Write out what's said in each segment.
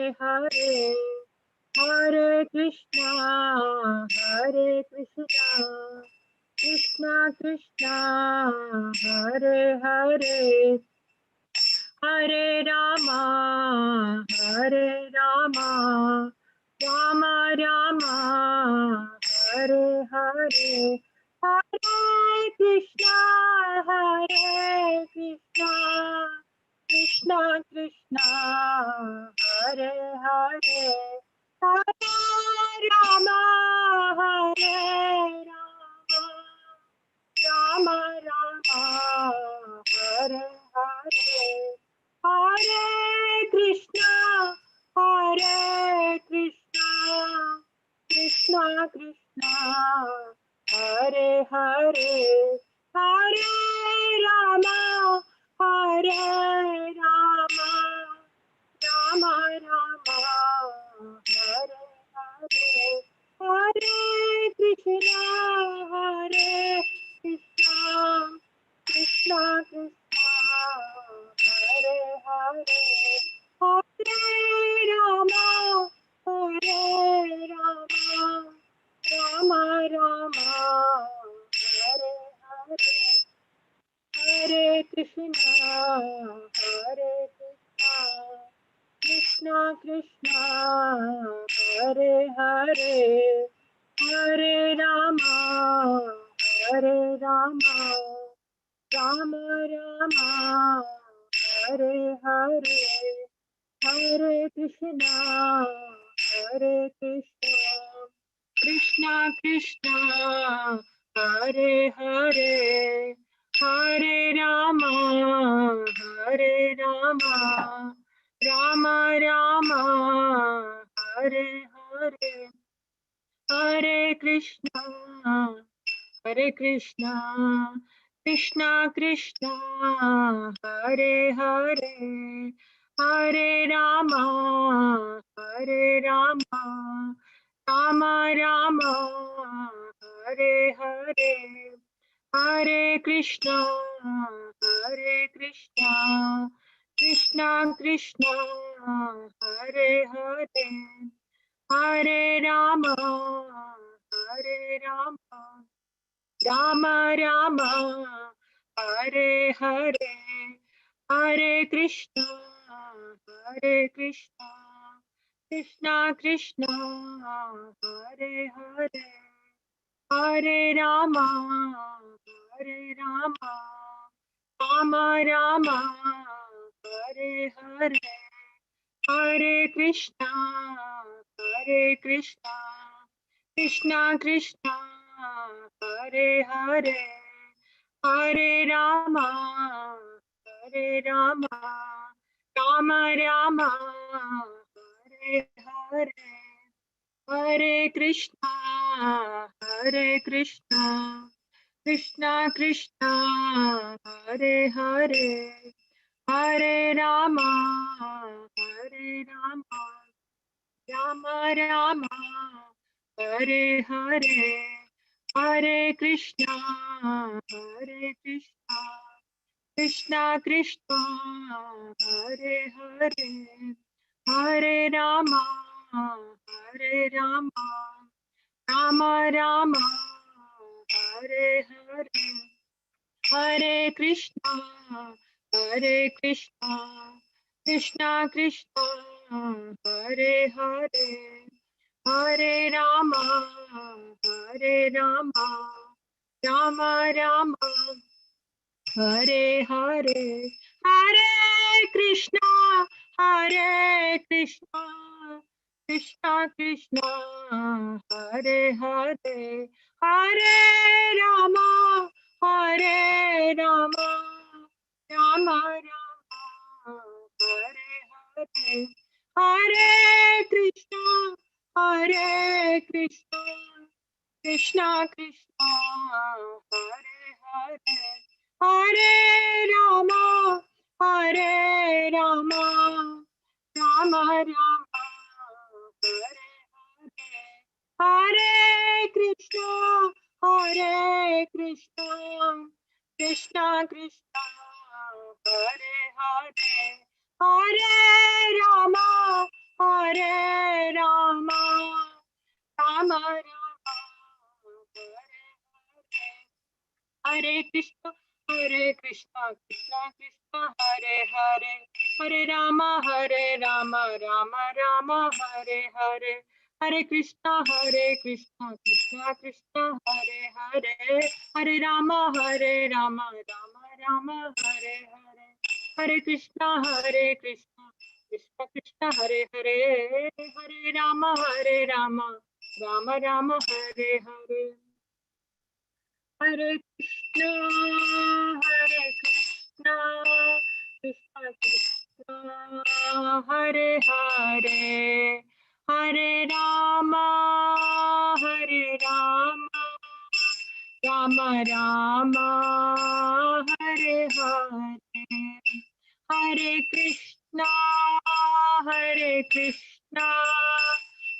Hare Hare Krishna Krishna Krishna Hare Hare Hare Rama Ram Ram Hare Hare Hare Krishna Krishna Krishna Hare Hare Hare Ram Ram Hare Hare Hare Krishna Krishna Krishna Hare Hare Hare Ram Ram Hare Hare Hare Krishna Krishna Krishna Hare Hare Hare Ram Ram Hare Hare Hare Krishna Krishna Krishna Hare Hare Hare Ram Ram Ram Hare Hare Hare Krishna Krishna Krishna Hare Hare Hare Ram Ram Ram Hare Hare Hare Krishna Krishna Krishna Hare Hare Hare Ram Ram Ram Hare Hare Hare Krishna Krishna Krishna Hare Hare Hare Ram Ram Ram Hare Hare Hare Krishna Krishna Krishna Hare Hare Hare Ram Ram Ram Hare Hare Hare Krishna Krishna Krishna Hare Hare Hare Ram Ram Ram Hare Hare Hare Krishna Krishna Krishna Hare Hare Hare Ram Ram Hare Hare Hare Krishna Krishna Krishna Hare Hare Hare Ram Ram Ram Hare Hare Hare Krishna Krishna Krishna Hare Hare Hare Ram Ram Hare Hare Hare Krishna Krishna Krishna Hare Hare Hare Ram Ram Hare Hare Hare Krishna Krishna Krishna Hare Hare Hare Ram Ram Hare Hare Hare Krishna Krishna Krishna Hare Hare Hare Ram Hare Rama, Rama Rama, Hare Krishna, Hare Krishna, Krishna Krishna, Hare Hare, Hare Rama, Rama Rama, Hare Hare, Hare Krishna, Krishna Krishna, Hare Hare, Hare Rama, Rama Rama, Hare Hare, Hare Krishna, Krishna Krishna, Hare Hare, Hare Rama, Rama Rama, Hare Hare. Hare Krishna, Krishna Krishna, Hare Hare, Hare Rama, Rama Rama, Hare Hare, Hare Krishna,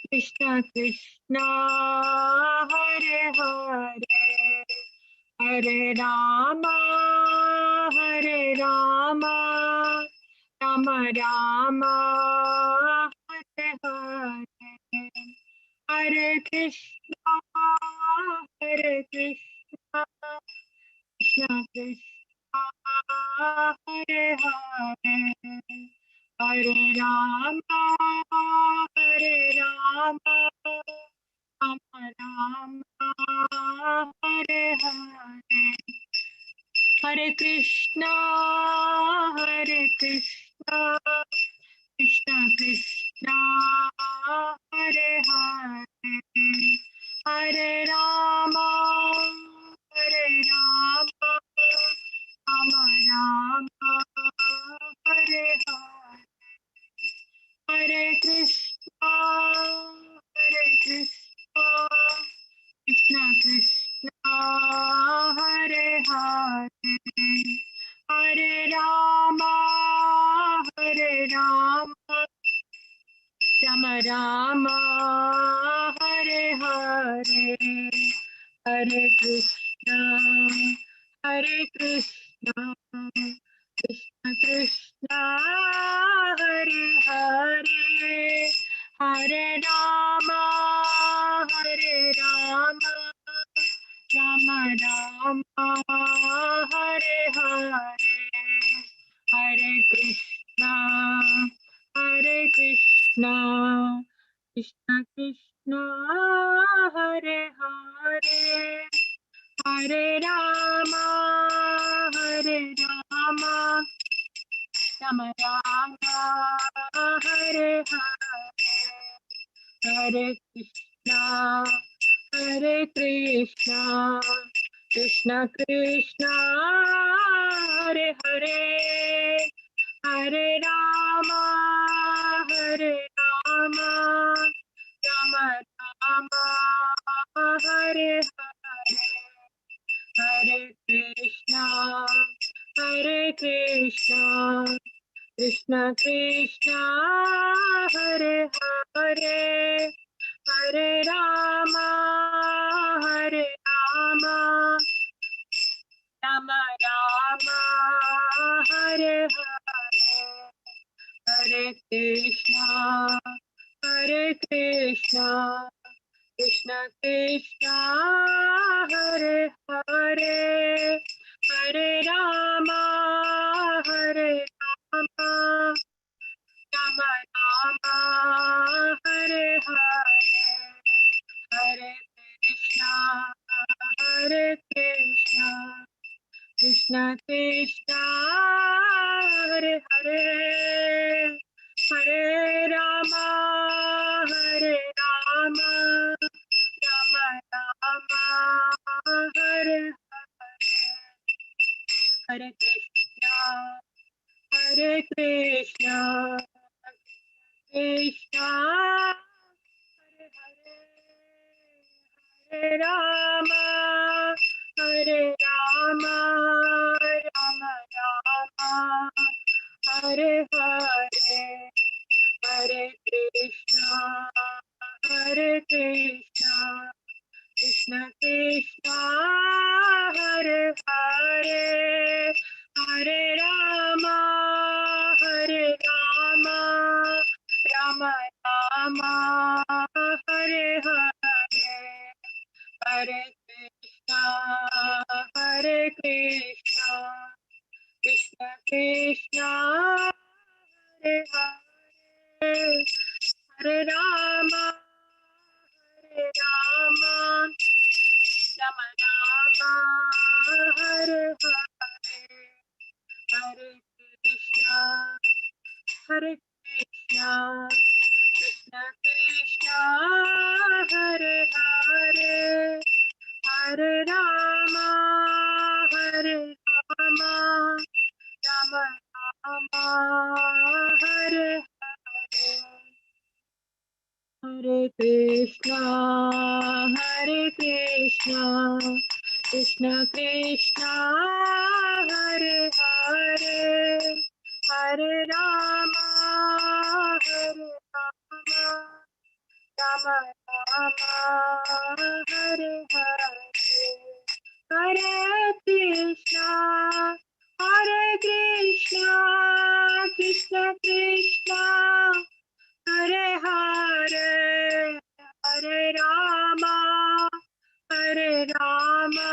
Krishna Krishna, Hare Hare. Hare Rama, Rama Rama, Hare Hare, Hare Krishna, Krishna Krishna, Hare Hare, Hare Rama, Rama, Rama, Hare Hare. Hare Krishna, Krishna Krishna, Hare Hare, Hare Rama, Rama, Rama, Hare Hare, Hare Krishna, Krishna Krishna, Hare Hare, Hare Rama, Rama Rama, Hare Hare, Hare Krishna, Krishna Krishna, Hare Hare, Hare Rama, Rama Rama, Hare Hare, Hare Krishna, Krishna Krishna, Hare Hare, Hare Rama, Rama, Rama Rama, Hare Hare, Hare Krishna, Krishna Krishna, Hare Hare, Hare Rama, Rama, Rama Rama, Hare Hare, Hare Krishna, Krishna Krishna Krishna, Hare Hare, Hare Rama, Rama, Rama Rama, Hare Hare, Hare Krishna, Krishna Krishna Krishna, Hare Hare, Hare Rama, Rama, Rama Rama, Hare Hare, Hare Krishna, Krishna Krishna Krishna, Hare Hare, Hare Rama, Rama, Rama Rama, Hare Hare Krishna, Krishna Krishna, Hare Hare, Hare Rama, Rama, Rama Rama, Hare Hare, Hare Krishna, Krishna Krishna Krishna, Hare Hare, Hare Rama, Rama, Rama Rama, Hare Hare, Hare Krishna, Hare Krishna, Krishna Krishna, Hare Hare, Hare Rama, Hare Rama, Rama Rama, Hare Hare, Hare Krishna, Hare Krishna, Krishna Krishna, Hare Hare, Hare Rama, Hare Rama, Rama Rama, Hare Hare, Hare Krishna, Hare Krishna, Krishna Krishna, Hare Hare, Hare Rama, Hare Rama, Rama Rama, Hare Hare, Hare Krishna, Hare Krishna, Krishna Krishna, Hare Hare, Hare Rama, Hare Rama,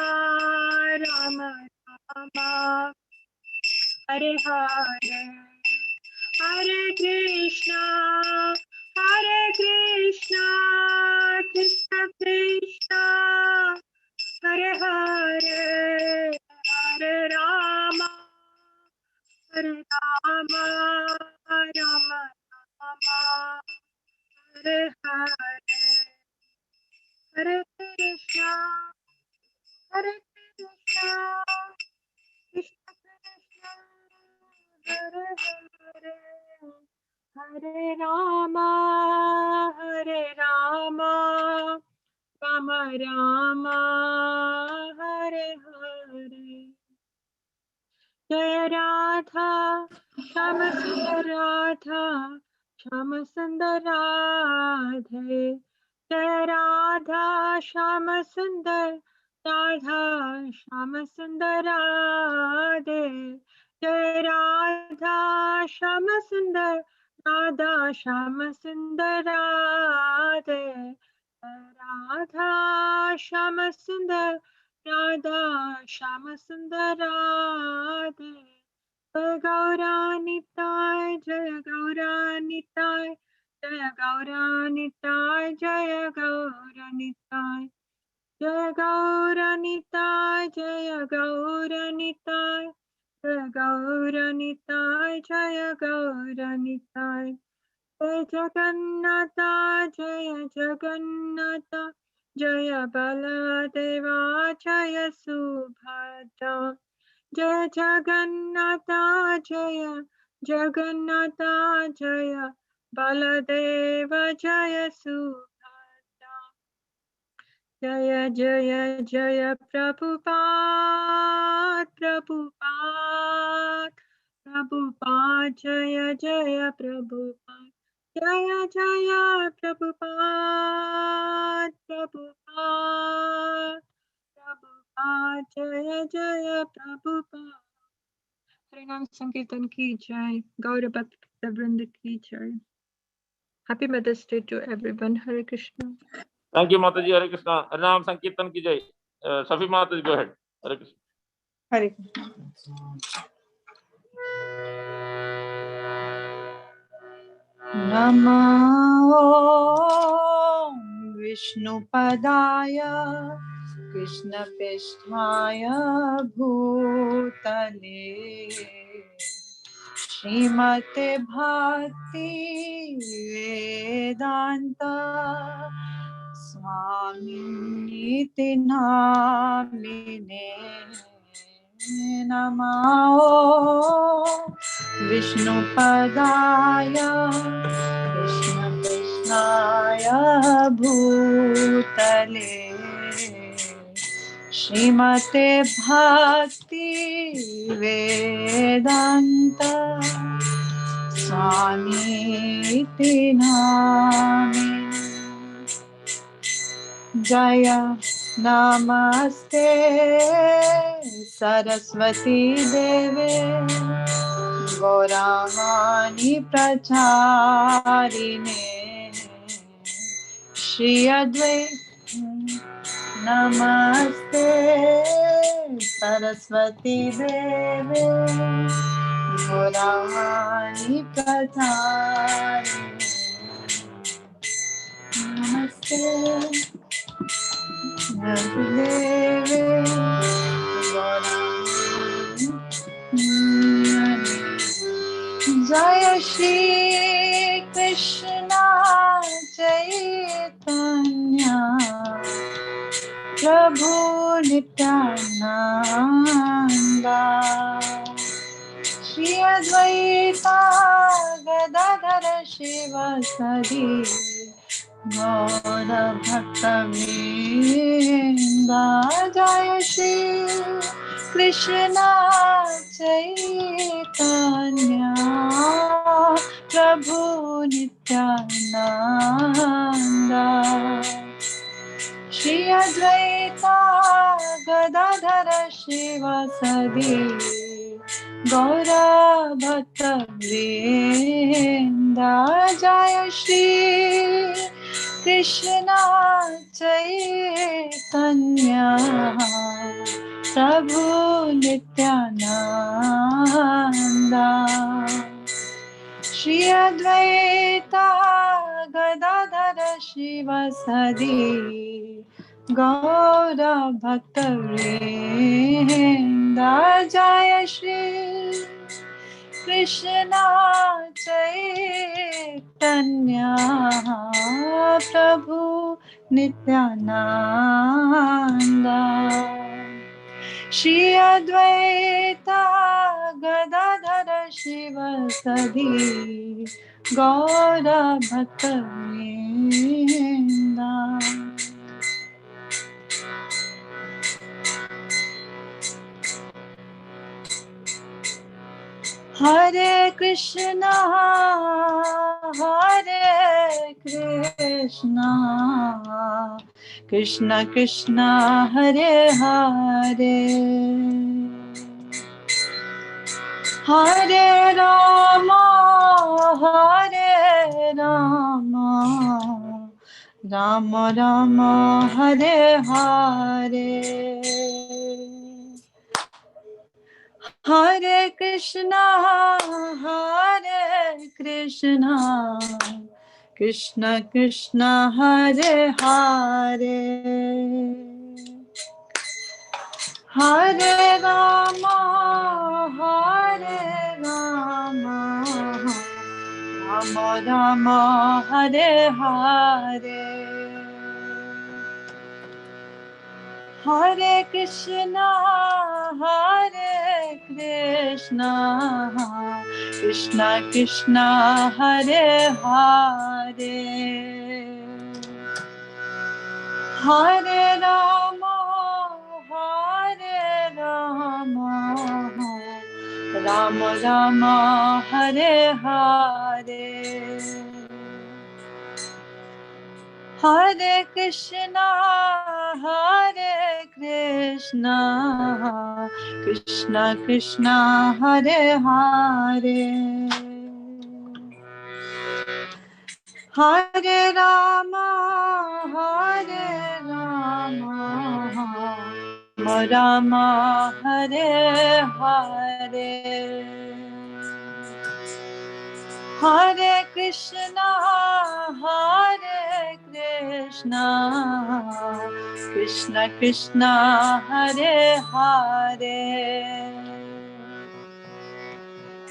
Rama Rama, Hare Hare, Hare Krishna, Hare Krishna, Krishna Krishna, Hare Hare, Hare Rama, Hare Rama, Rama Rama, Hare Hare, Hare Krishna, Hare Krishna, Krishna Krishna, Hare Hare, Hare Rama, Hare Rama, Rama Rama, Hare Hare. Jai Radha, Shama Sundar Radha, Shama Sundar Radhe. Jai Radha, Shama Sundar Radha, Shama Sundar Radhe. Jai Radha, Shama Sundar Radha, Shama Sundar Radhe. Radha, Shama Sundar Radha, Shama Sundar Radhe. Jaya Gauranitai, Jaya Gauranitai, Jaya Gauranitai, Jaya Gauranitai, Jaya Gauranitai, Jaya Gauranitai, Jaya Gauranitai, Jaya Gauranitai. Jaya Jagannatha, Jaya Jagannatha, Jaya Baladeva, Jaya Subhadra. Jaya Jagannatha, Jaya Jagannatha, Jaya Baladeva, Jaya Subhadra. Jaya Jaya Jaya Prabhupada, Prabhupada, Prabhupada, Jaya Jaya Prabhupada. Jaya Jaya Prabhupada, Prabhupada, Prabhupada, Jaya Jaya Prabhupada. Harinam Sankirtan ki jai, Gaura Bhakta Vrinda ki jai. Happy Mother's Day to everyone. Hare Krishna. Thank you, Mataji. Hare Krishna. Harinam Sankirtan ki jai. Safi Mataji, go ahead. Hare Krishna. Hare Krishna. Namo Vishnupadaya Krishna Pesthaya Bhutale Srimate Bhakti Vedanta Swamiti Namine Namo Vishnupadaya Krishna Krishnaya Bhutale Srimate Bhakti Vedanta Swamiti Namine Jaya Namaste Saraswati Deve Gauravani Pracharine Shri Advaita Namaste Saraswati Devi Gaurani Pradhani Namaste Devi Gaurani Jaya Shri Krishna Chaitanya Prabhu Nityananda Shri Advaita Gadadhara Shivasari Gaura Bhakta Vrinda Jaya Shri Krishna Chaitanya Prabhu Nityananda Shri Advaita Gadadhara Shivasadi Gaura Bhakta Vrinda Jaya Shri Krishna Chaitanya Prabhu Nityananda Shri Advaita Gadadhara Shivasadi Gaura Bhakta Vrinda Jaya Shri Krishna Chaitanya Prabhu Nityananda Shri Advaita Gadadhara Shivasadi Gaura Bhakta Vrinda Hare Krishna Krishna Krishna Hare Hare Hare Rama Rama Rama Hare Hare Hare Krishna Krishna Krishna Hare Hare Hare Rama Rama Rama Hare Hare Hare Krishna Krishna Krishna Hare Hare Hare Rama Rama Rama Hare Hare Hare Krishna Krishna Krishna Hare Hare Hare Rama Rama Rama Hare Hare Hare Krishna Krishna Krishna Hare Hare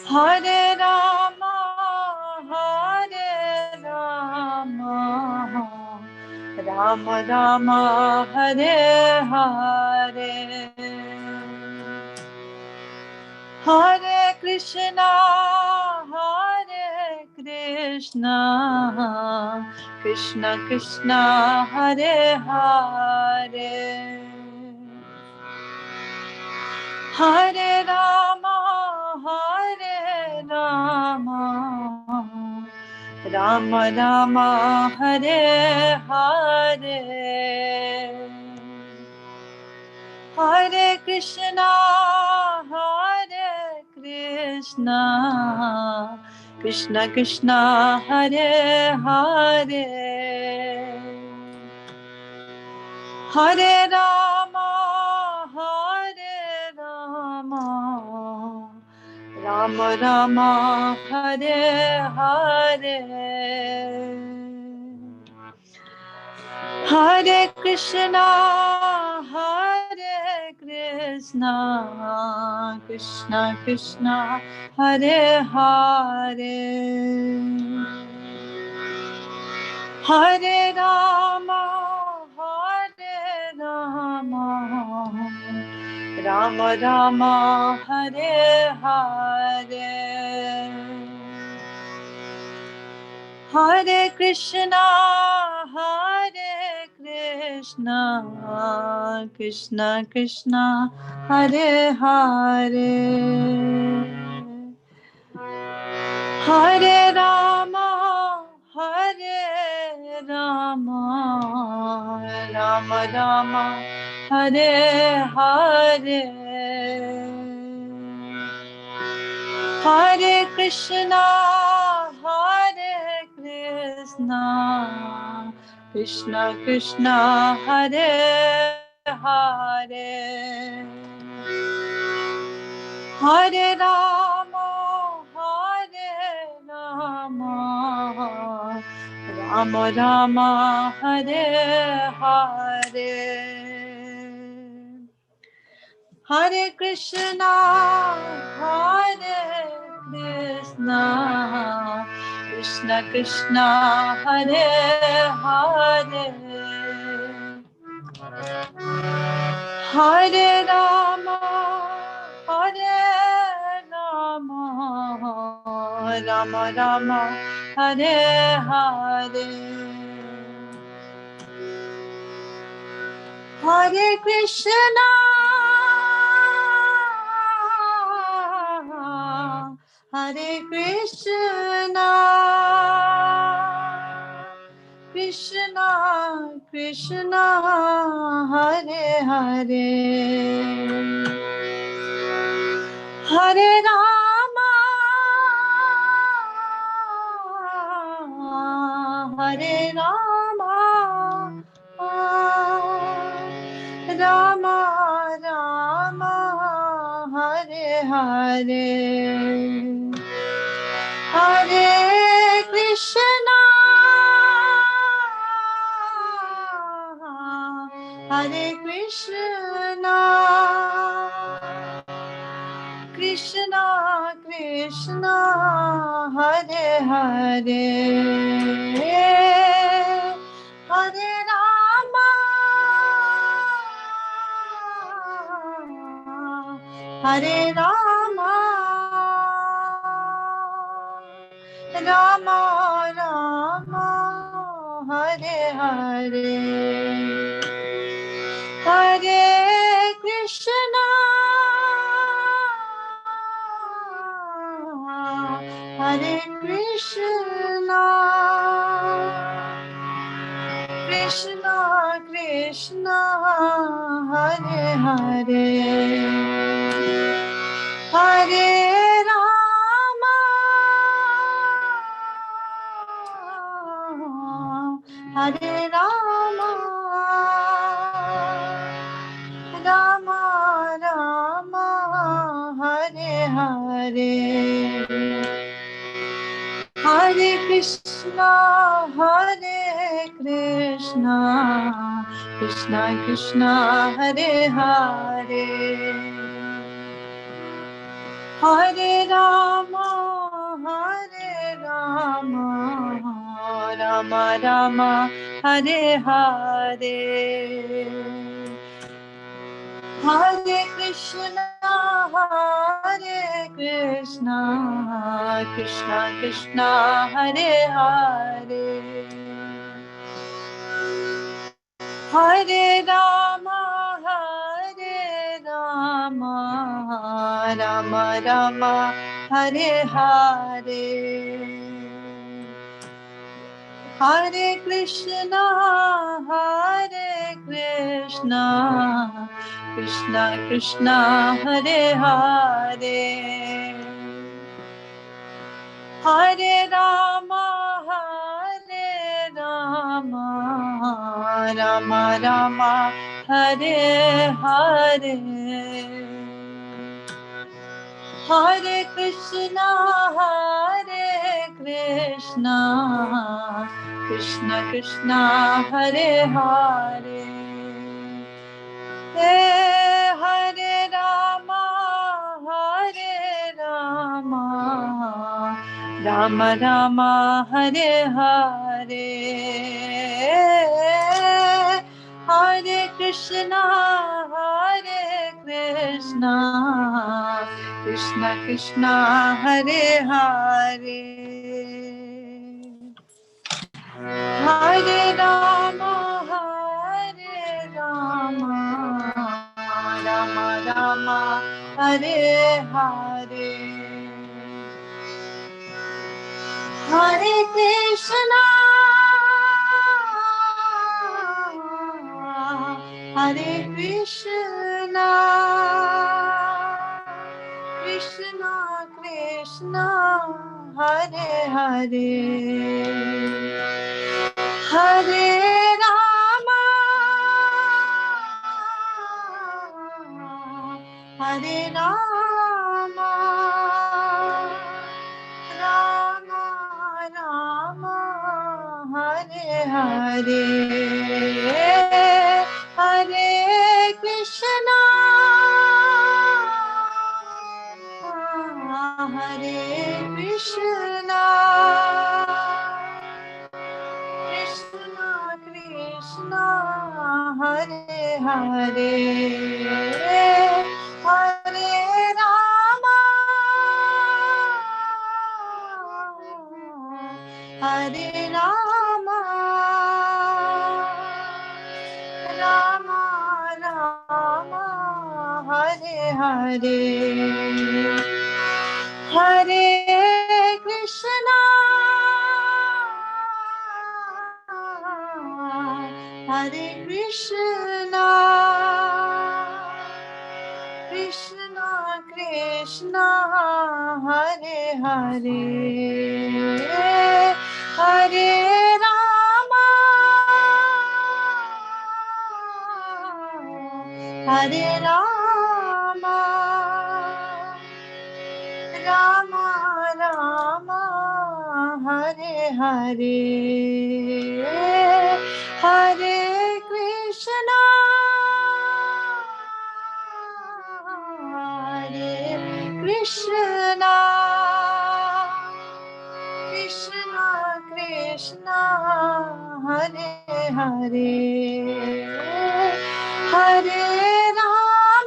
Hare Rama Rama Rama Hare Hare Hare Krishna Krishna Krishna Hare Hare Hare Rama Rama Rama Hare Hare Hare Krishna Krishna Krishna Hare Hare Hare Rama, Hare Rama, Rama Rama, Hare Hare, Hare Krishna, Hare Krishna, Krishna Krishna, Hare Hare, Hare Rama, Hare Rama, Rama Rama, Hare Hare, Hare Krishna, Hare Krishna, Krishna Krishna, Hare Hare, Hare Rama, Hare Rama, Rama Rama, Hare Hare, Hare Krishna, Hare Krishna, Krishna Krishna, Hare Hare, Hare Rama, Hare Rama, Rama Rama, Hare Hare, Hare Krishna, Hare Krishna, Krishna Krishna, Hare Hare, Hare Rama, Hare Rama, Rama Rama, Hare Hare, Hare Krishna, Hare Krishna, Krishna Krishna, Hare Hare, Hare Rama, Hare Rama, Rama Rama, Hare Hare, Hare Krishna, Hare Krishna, Krishna Krishna, Hare Hare, Hare Rama, Hare Rama, Rama Rama, Hare Hare, Hare Krishna, Hare Krishna, Krishna Krishna, Hare Hare, Hare Rama, Hare Rama, Rama Rama, Hare Hare, Hare Krishna, Hare Krishna, Krishna Krishna, Hare Hare, Hare Rama, Hare Rama, Rama Rama, Hare Hare, Hare Krishna, Hare Krishna, Krishna Krishna, Hare Hare, Hare Rama, Hare Rama, Rama Rama, Hare Hare, Hare Krishna, Hare Krishna, Krishna Krishna, Hare Hare, Hare Rama, Hare Rama, Rama Rama Hare Hare Hare Krishna Krishna Krishna Hare Hare Hare Rama Rama Rama Hare Hare Hare Krishna Krishna Krishna Hare Hare Hare Rama Rama Rama Hare Hare Hare Krishna Krishna Krishna Hare Hare Hare Rama Rama Rama Hare Hare Hare Krishna Krishna Krishna Hare Hare Hare Rama Rama Rama Hare Hare Hare Krishna Krishna Krishna Hare Hare Hare Rama Rama Rama Hare Hare Hare Krishna Krishna Krishna Hare Hare Hare Rama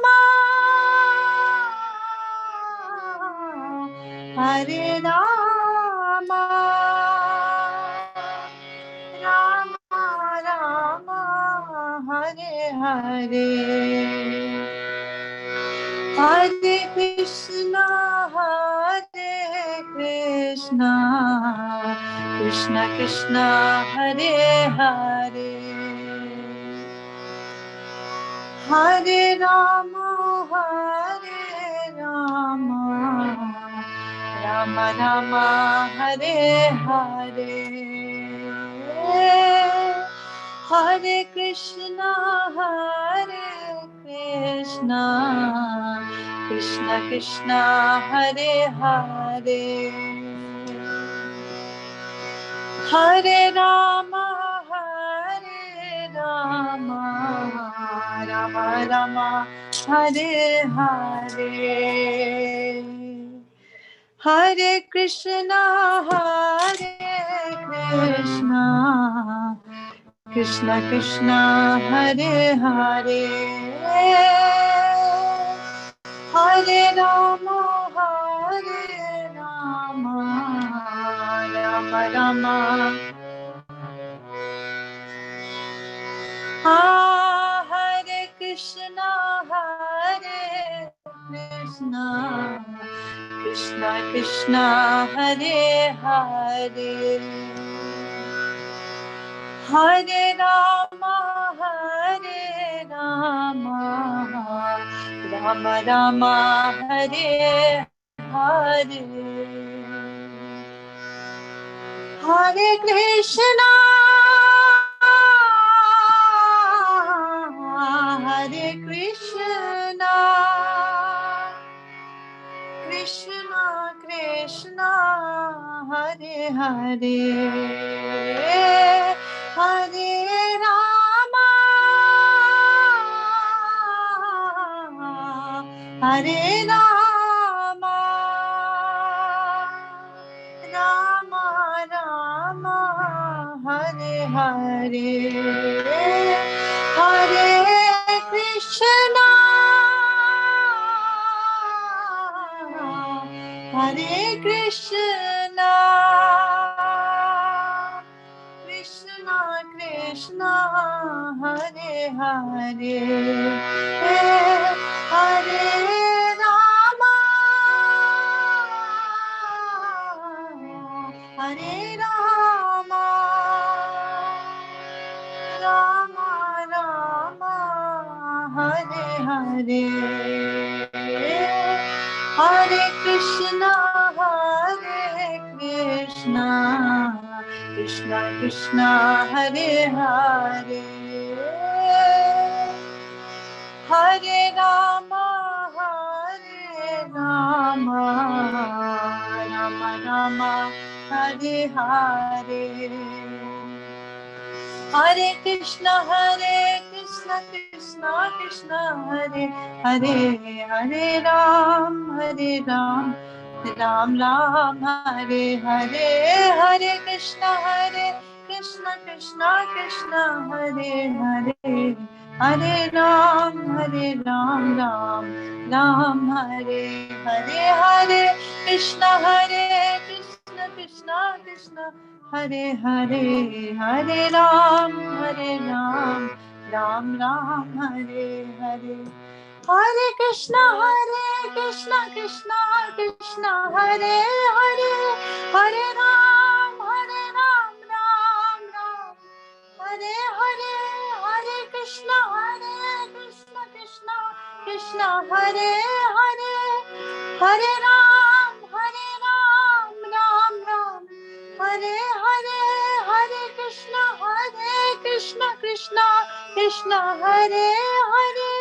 Rama Rama Hare Hare Hare Krishna Krishna Krishna Hare Hare Hare Rama Rama Rama Hare Hare Hare Krishna Krishna Krishna Hare Hare Hare Rama Rama Rama Hare Hare Hare Krishna Krishna Krishna Hare Hare Hare Rama Rama Rama Hare Krishna Krishna Krishna Hare Hare Hare Rama Rama Rama Hare Hare Hare Krishna Hare Hare Rama हरे रामा रामा रामा हरे हरे हरे कृष्णा हरे कृष्णा कृष्णा कृष्णा हरे हरे हरे रामा हरे रामा रामा रामा हरे हरे हरे कृष्णा कृष्णा कृष्णा हरे हरे हरे रामा राम राम हरे हरे हरे कृष्णा कृष्णा कृष्णा हरे हरे हरे राम राम राम हरे हरे हरे कृष्णा कृष्णा कृष्णा हरे हरे हरे राम राम राम हरे हरे हरे कृष्णा कृष्णा हरे हरे हरे राम राम हरे हरे हरे कृष्णा कृष्णा हरे हरे हरे राम राम हरे हरे हरे कृष्णा कृष्णा हरे हरे हरे राम राम हरे हरे हरे कृष्णा कृष्णा हरे हरे हरे राम राम हरे हरे हरे कृष्णा कृष्णा हरे हरे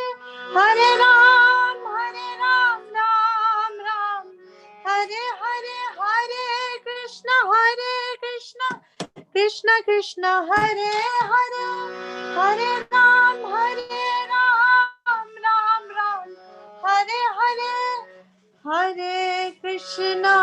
हरे राम राम हरे हरे हरे कृष्णा कृष्णा हरे हरे हरे राम राम राम हरे हरे हरे कृष्णा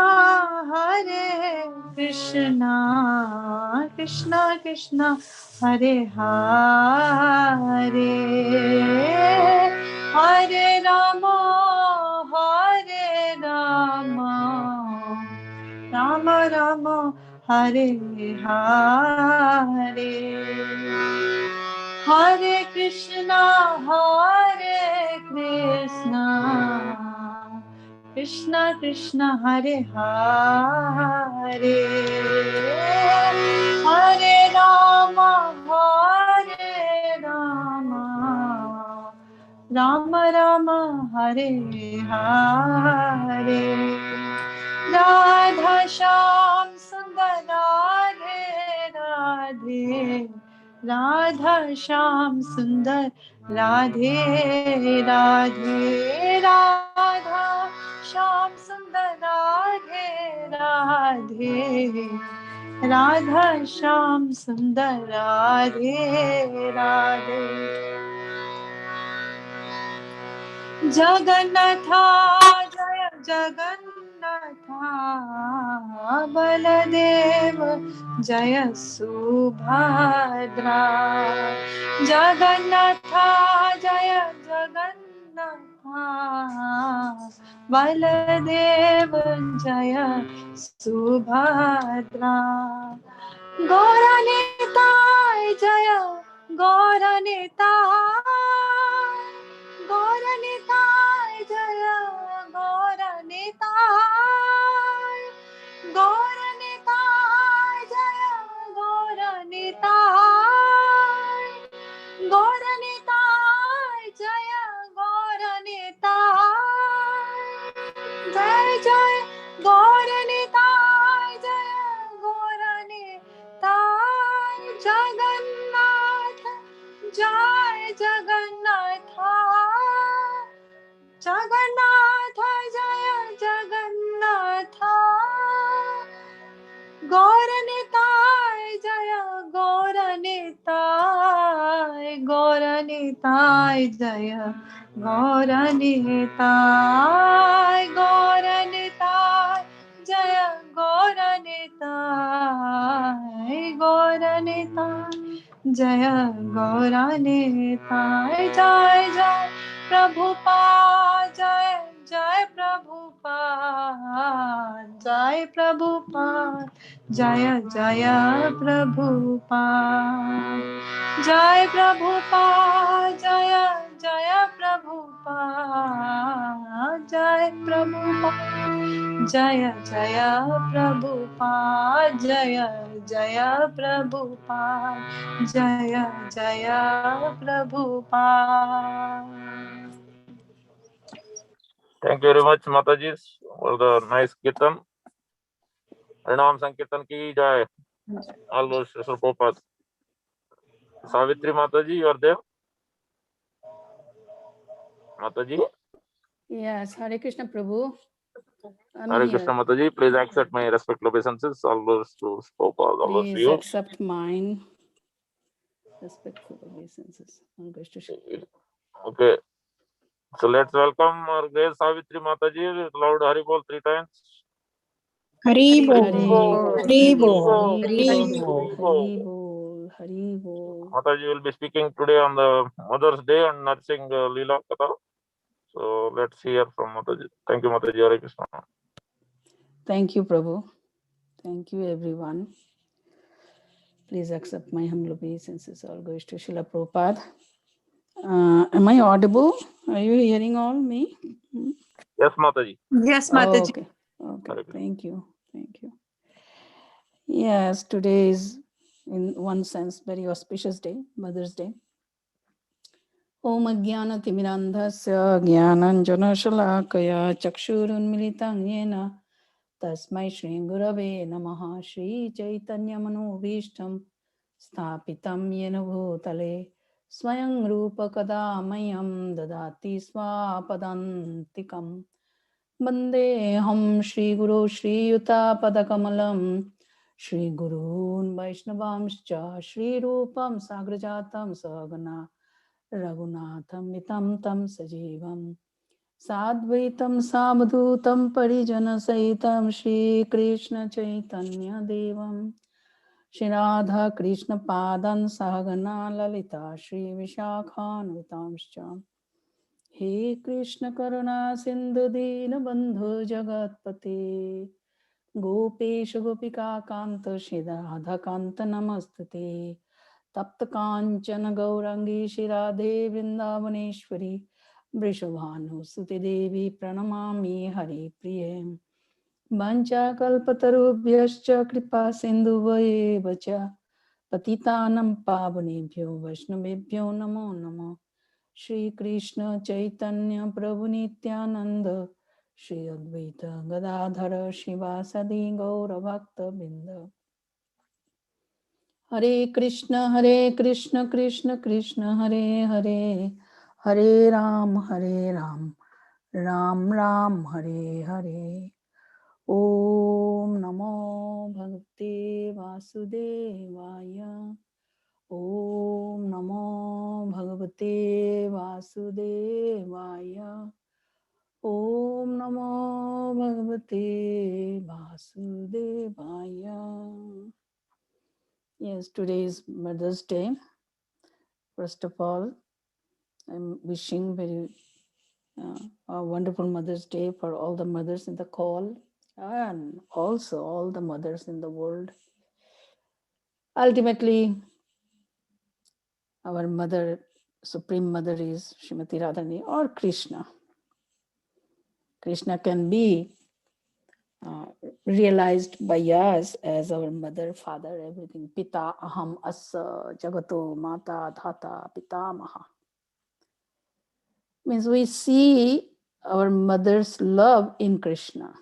कृष्णा कृष्णा हरे हरे हरे राम राम राम हरे हरे राधा श्याम सुंदर राधे राधे राधा श्याम सुंदर राधे राधे राधा श्याम सुंदर राधे राधे राधा श्याम सुंदर राधे राधे जगन्नाथा जय जगन्नाथा बलदेव जय सुभद्रा जगन्नाथा जय जगन्नाथा बलदेव जय सुभद्रा गौरनिताय जय गौरनिताय गौरनिताय जय गौरनिताय गौरनिताय जय गौरनिताय गौरनिताय जय गौरनिताय जय जय गौरनिताय जय गौरनिताय जगन्नाथ जय जगन्नाथ जगन्नाथ जय जगन्नाथ गौर Nitai, Gaura Nitai, Jaya Gaura Nitai, Gaura Nitai, Jaya Gaura Nitai, Gaura Nitai, Jaya Gaura Nitai, Jai Jai Prabhupada, Jai Jai Prabhupada, Jai Prabhupada, Jaya Jaya Prabhupada, Jai Prabhupada, Jaya Jaya Prabhupada, Jai Prabhupada, Jaya Jaya Prabhupada, Jaya Jaya Prabhupada, Jaya Jaya Prabhupada. Thank you very much, Mataji, for the nice kirtan. Harinam Sankirtan ki jai. All those Prabhupada. Savithri Mataji, you are there? Mataji? Yes, Hare Krishna Prabhu. I'm Hare here. Krishna Mataji, please accept my respectful obeisances. All those to Prabhupada, all those to Please you. accept mine. Respectful obeisances. Okay. So let's welcome our great Savithri Mataji. Loud Hari Bol 3 times. Hari Bol. Hari Hari Bol. Hari Hari Bol. Bol. Hari Bol. Hari Bol. Mataji will be speaking today on the Mother's Day and nursing Leela Katha. So let's hear from Mataji. Thank you, Mataji. Hare Krishna. Thank you, Prabhu. Thank you, everyone. Please accept my humble obeisances. All goes to Srila Prabhupada. Am I audible? Are you hearing all me? Yes, Mataji. Yes, Mataji. Okay. Okay. Hare Krishna. Thank you. Thank you. Yes, today is, in one sense, very auspicious day, Mother's Day. Om Ajnana Timirandhasya Jnananjana Shalakaya Chakshurunmilitam Yena Tasmai Shri Gurave Namaha Shri Chaitanya Manobhishtam Sthapitam Yena Bhutale Swayam Rupa Kadamayam Dadati Swapadantikam Vandeham Shri Guru Shri Yuta Padakamalam Shri Gurun Vaishnavamscha Shri Rupam Sagrajatam Sagana Raghunatham Vitam Tam Sajivam Sadvaitam Samdhutam Parijana Sahitam Shri Krishna Chaitanya Devam Shri Radha Krishna Padan Sahagana Lalita Shri Vishakhan Vitamscha He Krishna Karuna Sindhu Dina Bandhu Jagatpate Gopesh Gopika Kanta Shri Radha Kanta Namastate Tapta Kanchana Gaurangi Shirade Vrindavaneshwari Vrishabhanu Suti Devi Pranamami Hari Priye Vancha Kalpatarubhyascha Kripa Sindhu Vacha Patitanam Pavanebhyo Vaishnavebhyo Namo Namo Shri Krishna Chaitanya Prabhu Nityananda Shri Advaita Gadadhara Shivasadi Gaura Bhakta Binda Hare Krishna Krishna Krishna Hare Hare Hare Ram Ram Ram Hare Hare Om Namo Bhagavate Vasudevaya Om Namo Bhagavate Vasudevaya Om Namo Bhagavate Vasudevaya. Yes, today is Mother's Day. First of all, I'm wishing a wonderful Mother's Day for all the mothers in the call and also all the mothers in the world. Ultimately, our mother, Supreme Mother is Srimati Radharani or Krishna. Krishna can be realized by us as our mother, father, everything. Pita aham asa jagato mata dhata pitamaha. Means we see our mother's love in Krishna.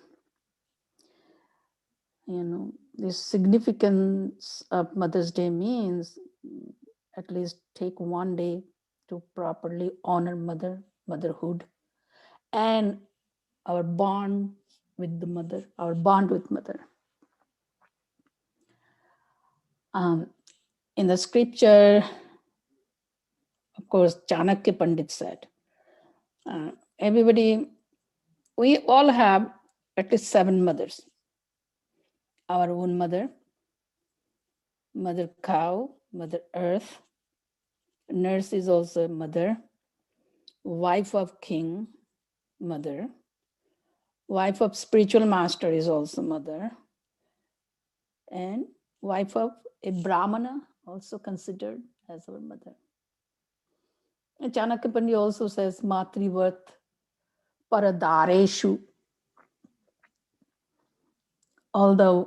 You know, the significance of Mother's Day means at least take one day to properly honor motherhood, and our bond with the mother, our bond with mother. in the scripture, of course, Chanakya Pandit said, everybody, we all have at least 7 mothers. Our own mother, mother cow, mother earth, nurse is also a mother, wife of king, mother, wife of spiritual master is also mother, and wife of a Brahmana also considered as our mother. And Chanakya Pandit also says, Matrivat Paradareshu. All the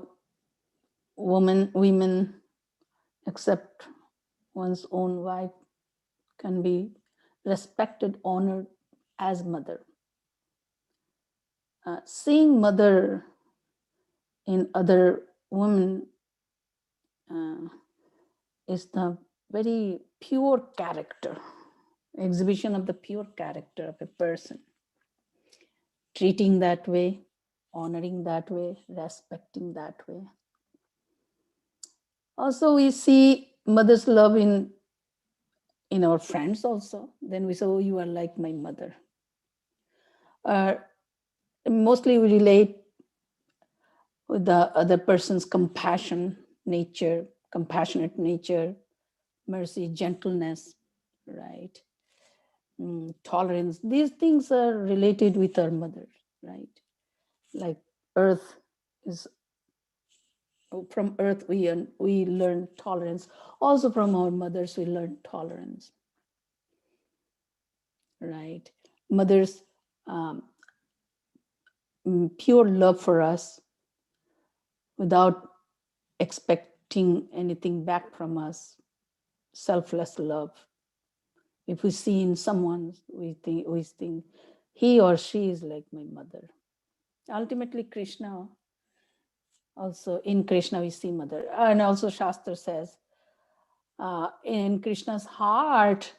women, except one's own wife, can be respected, honored as mother. Seeing mother in other women is the very pure character, exhibition of the pure character of a person. Treating that way, honoring that way, respecting that way. Also, we see mother's love in our friends also. Then we say, oh, you are like my mother. Mostly we relate with the other person's compassionate nature, mercy, gentleness, right? Tolerance. These things are related with our mother, right? Like earth is, from earth we learn tolerance. Also from our mothers we learn tolerance, right? Mother's pure love for us without expecting anything back from us, selfless love. If we see in someone, we think he or she is like my mother. Ultimately, Krishna, also in Krishna we see mother. And also Shastra says, in Krishna's heart,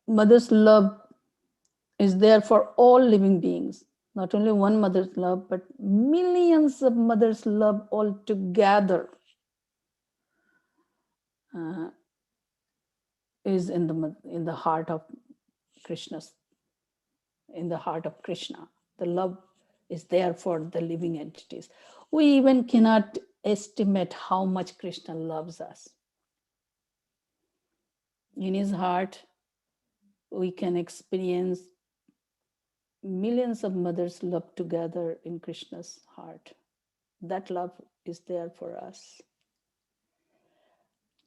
mother's love is there for all living beings. Not only one mother's love, but millions of mothers' love all together is in the heart of Krishna's, in the heart of Krishna. The love is there for the living entities. We even cannot estimate how much Krishna loves us. In his heart, we can experience millions of mothers' love together in Krishna's heart. That love is there for us.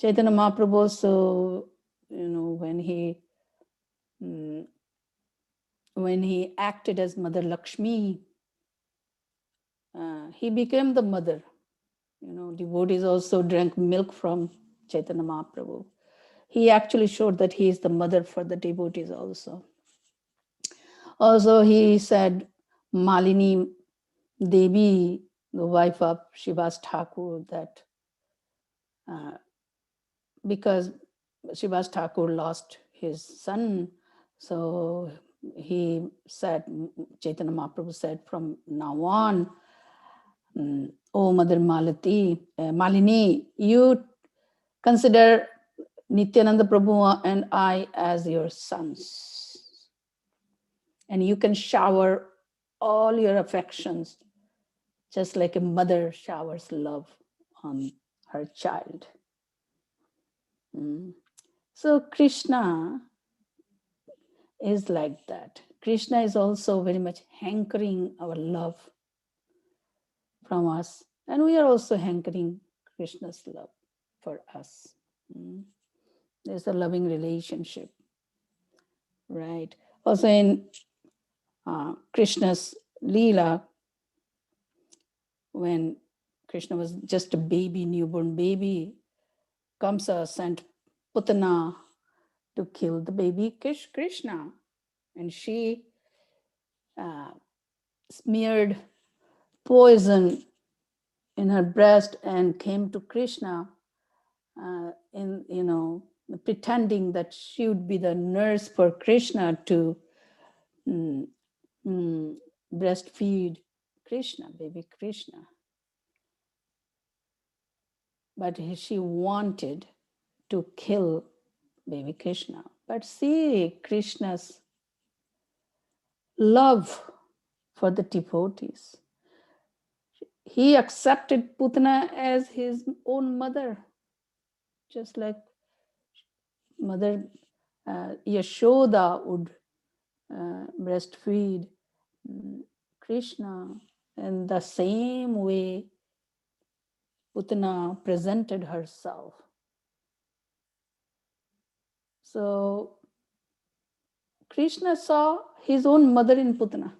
Chaitanya Mahaprabhu also, when he acted as Mother Lakshmi, he became the mother. Devotees also drank milk from Chaitanya Mahaprabhu. He actually showed that he is the mother for the devotees also. Also, he said, Malini Devi, the wife of Shivas Thakur, that because Shivas Thakur lost his son, so he said, Chaitanya Mahaprabhu said, from now on, oh Mother Malini, you consider Nityananda Prabhu and I as your sons. And you can shower all your affections just like a mother showers love on her child. So Krishna is like that. Krishna is also very much hankering our love from us. And we are also hankering Krishna's love for us. There's a loving relationship, right? Also in Krishna's Leela, when Krishna was just a baby, newborn baby, Kamsa sent Putana to kill the baby Krishna. And she smeared poison in her breast and came to Krishna pretending that she would be the nurse for Krishna to breastfeed Krishna, baby Krishna. but she wanted to kill baby Krishna. But see Krishna's love for the devotees. He accepted Putana as his own mother, just like Mother Yashoda would breastfeed Krishna. In the same way, Putana presented herself. So Krishna saw his own mother in Putana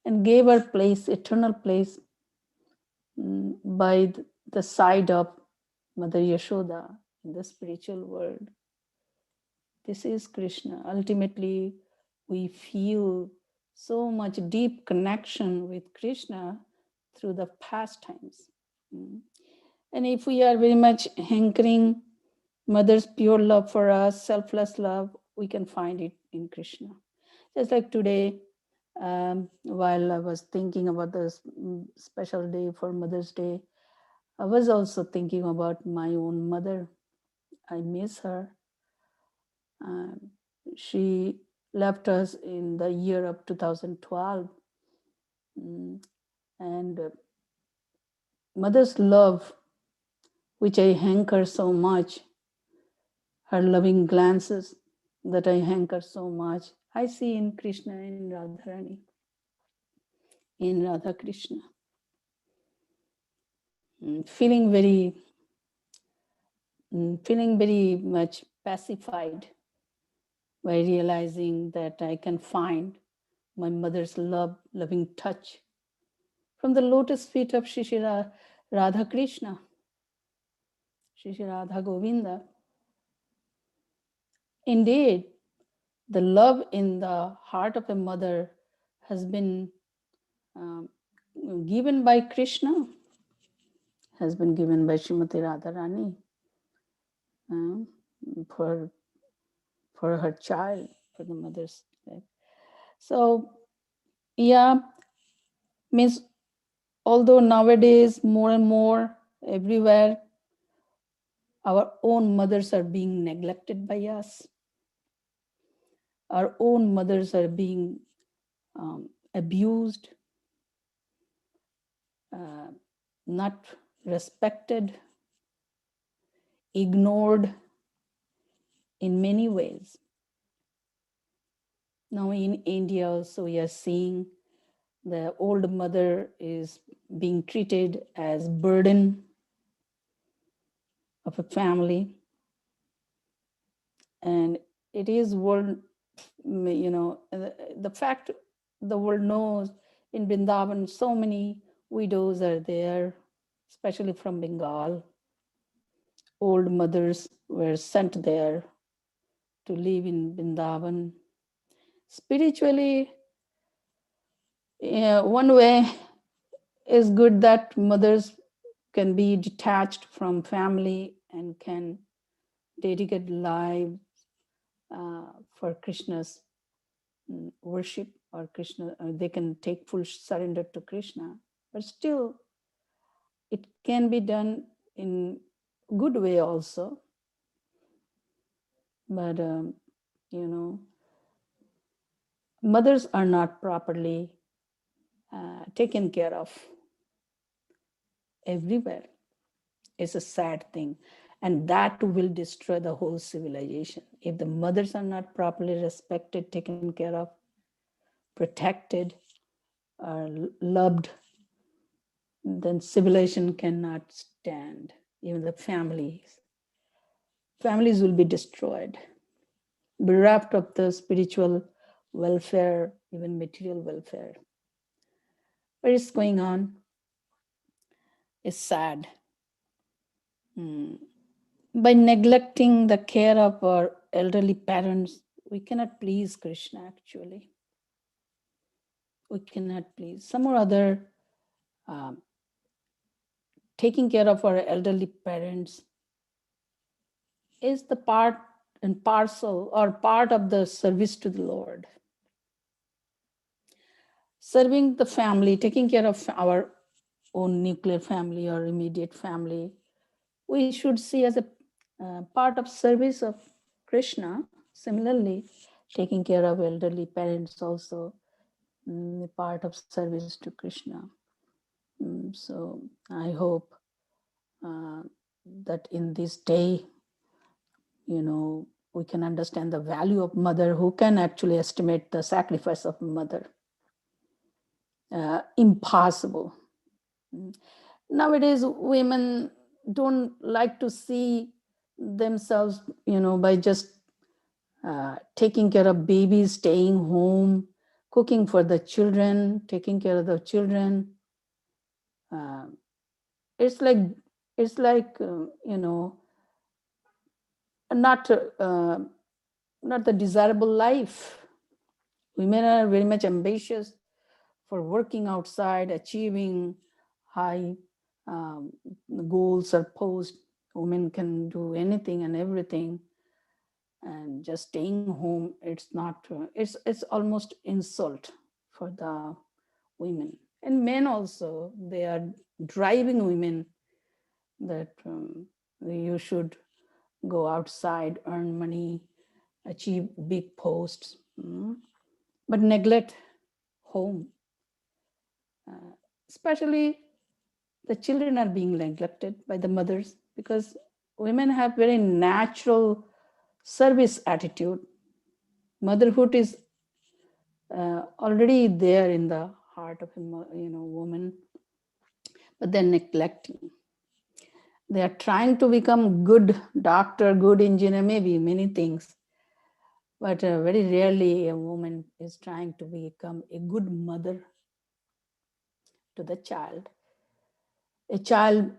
and gave her place, eternal place, by the side of Mother Yashoda in the spiritual world. This is Krishna. Ultimately, we feel so much deep connection with Krishna through the pastimes. And if we are very much hankering Mother's pure love for us, selfless love, we can find it in Krishna. Just like today, while I was thinking about this special day for Mother's Day, I was also thinking about my own mother. I miss her. She left us in the year of 2012. And Mother's love, which I hanker so much, her loving glances that I hanker so much, I see in Krishna and Radharani, in Radha Krishna. Feeling very much pacified by realizing that I can find my mother's loving touch from the lotus feet of Shri Radha Krishna, Shri Radha Govinda. Indeed, the love in the heart of a mother has been given by Krishna, has been given by Srimati Radharani for her child, for the mother's life. So, yeah, means although nowadays more and more everywhere our own mothers are being neglected by us, our own mothers are being abused, not respected, ignored in many ways. Now in India also we are seeing the old mother is being treated as burden of a family. And it is world, the fact the world knows in Vrindavan so many widows are there, especially from Bengal. Old mothers were sent there to live in Vrindavan. Spiritually, one way is good that mothers can be detached from family and can dedicate lives for Krishna's worship, or Krishna, or they can take full surrender to Krishna. But still, it can be done in good way also. But mothers are not properly taken care of everywhere. It's a sad thing, and that will destroy the whole civilization. If the mothers are not properly respected, taken care of, protected, or loved, then civilization cannot stand. Even the families will be destroyed, bereft of the spiritual welfare, even material welfare. What is going on is sad. By neglecting the care of our elderly parents, we cannot please Krishna actually. We cannot please. Some or other, taking care of our elderly parents is the part and parcel or part of the service to the Lord. Serving the family, taking care of our own nuclear family or immediate family. We should see as a part of service of Krishna. Similarly, taking care of elderly parents also a part of service to Krishna. So I hope that in this day, we can understand the value of mother. Who can actually estimate the sacrifice of mother? Impossible. Nowadays, women don't like to see themselves, by just taking care of babies, staying home, cooking for the children, taking care of the children. It's like not the desirable life. Women are very much ambitious for working outside, achieving high goals are posed. Women can do anything and everything, and just staying home, it's not. It's almost insult for the women and men also. They are driving women that you should go outside, earn money, achieve big posts, but neglect home. Especially the children are being neglected by the mothers because women have very natural service attitude. Motherhood is already there in the heart of a woman, but they're neglecting. They are trying to become good doctor, good engineer, maybe many things. But very rarely a woman is trying to become a good mother to the child. A child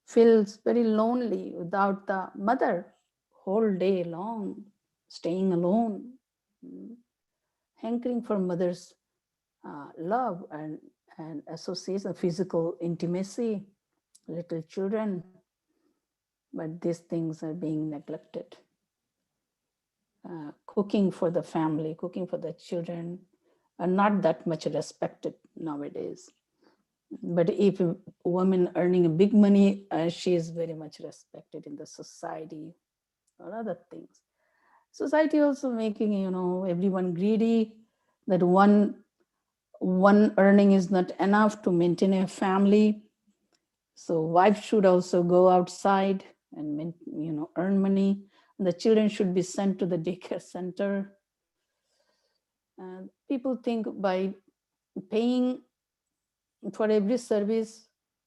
feels very lonely without the mother whole day long, staying alone, hankering for mother's love and association, physical intimacy, little children. But these things are being neglected. Cooking for the family, cooking for the children are not that much respected nowadays. But if a woman earning big money, she is very much respected in the society or other things. Society also making, everyone greedy, that one earning is not enough to maintain a family. So wife should also go outside and, earn money. And the children should be sent to the daycare center. People think by paying for every service,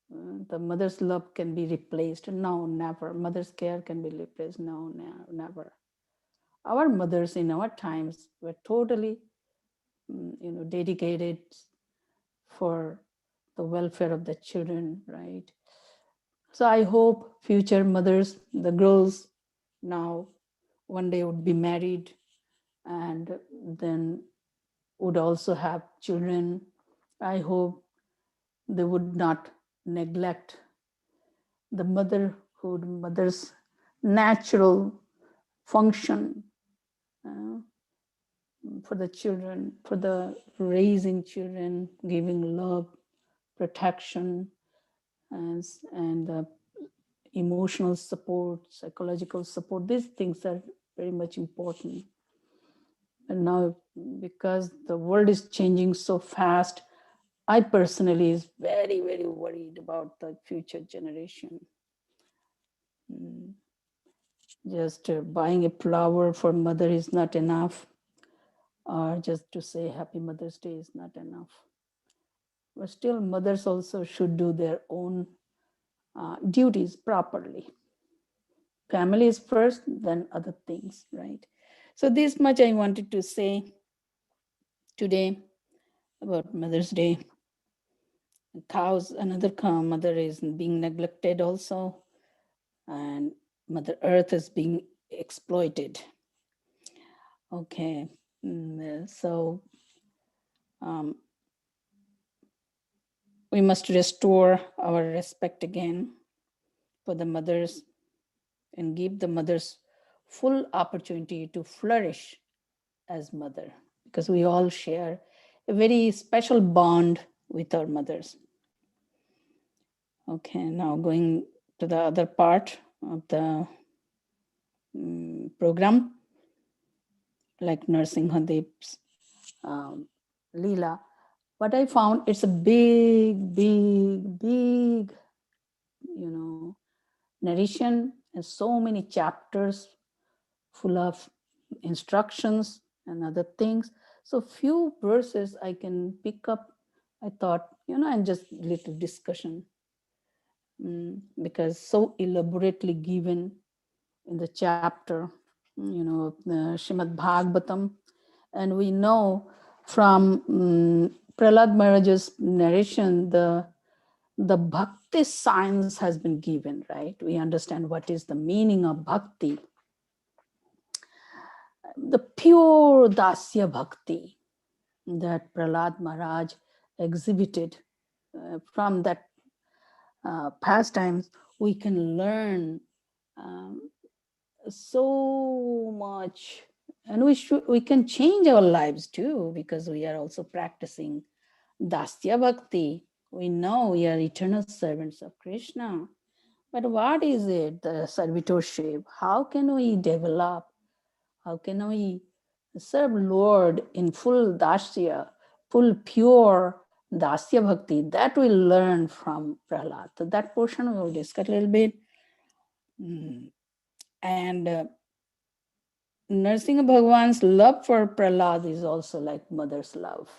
the mother's love can be replaced. No, never. Mother's care can be replaced. No, never. Our mothers in our times were totally, dedicated for the welfare of the children, right? So I hope future mothers, the girls now, one day would be married and then would also have children. I hope they would not neglect the motherhood, mother's natural function for the children, for the raising children, giving love, protection, and the emotional support, psychological support. These things are very much important. And now, because the world is changing so fast, I personally is very, very worried about the future generation. Just buying a flower for mother is not enough, or just to say Happy Mother's Day is not enough. But still, mothers also should do their own duties properly. Family is first, then other things, right? So this much I wanted to say today about Mother's Day. Cows, another mother is being neglected also, and Mother Earth is being exploited. Okay, so we must restore our respect again for the mothers and give the mothers full opportunity to flourish as mother, because we all share a very special bond with our mothers. Okay, now going to the other part of the program, like Narasimhadev's Leela. What I found, it's a big, narration and so many chapters full of instructions and other things. So few verses I can pick up. I thought, and just little discussion, because so elaborately given in the chapter, Srimad Bhagavatam. And we know from Prahlad Maharaj's narration, the bhakti science has been given, right? We understand what is the meaning of bhakti. The pure dasya bhakti that Prahlad Maharaj exhibited, from that pastimes, we can learn so much, and we can change our lives too, because we are also practicing dasya bhakti. We know we are eternal servants of Krishna, but what is it, the servitorship? How can we develop? How can we serve Lord in full dasya, full pure dasya bhakti? That we learn from Prahlad. So that portion we will discuss a little bit. And Narasimha Bhagwan's love for Prahlad is also like mother's love.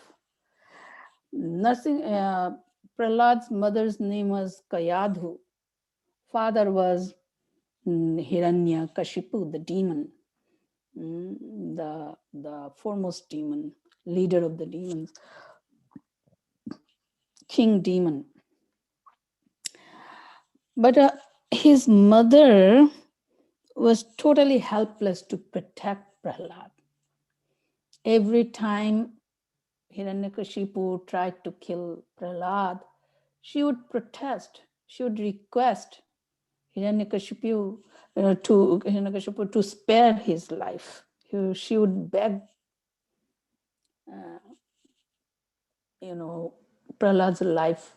Prahlad's mother's name was Kayadhu. Father was Hiranya Kashipu, the demon, the foremost demon, leader of the demons, king demon. But his mother was totally helpless to protect Prahlad. Every time Hiranyakashipu tried to kill Prahlad, she would protest, she would request Hiranyakashipu to spare his life. She would beg, Prahlad's life,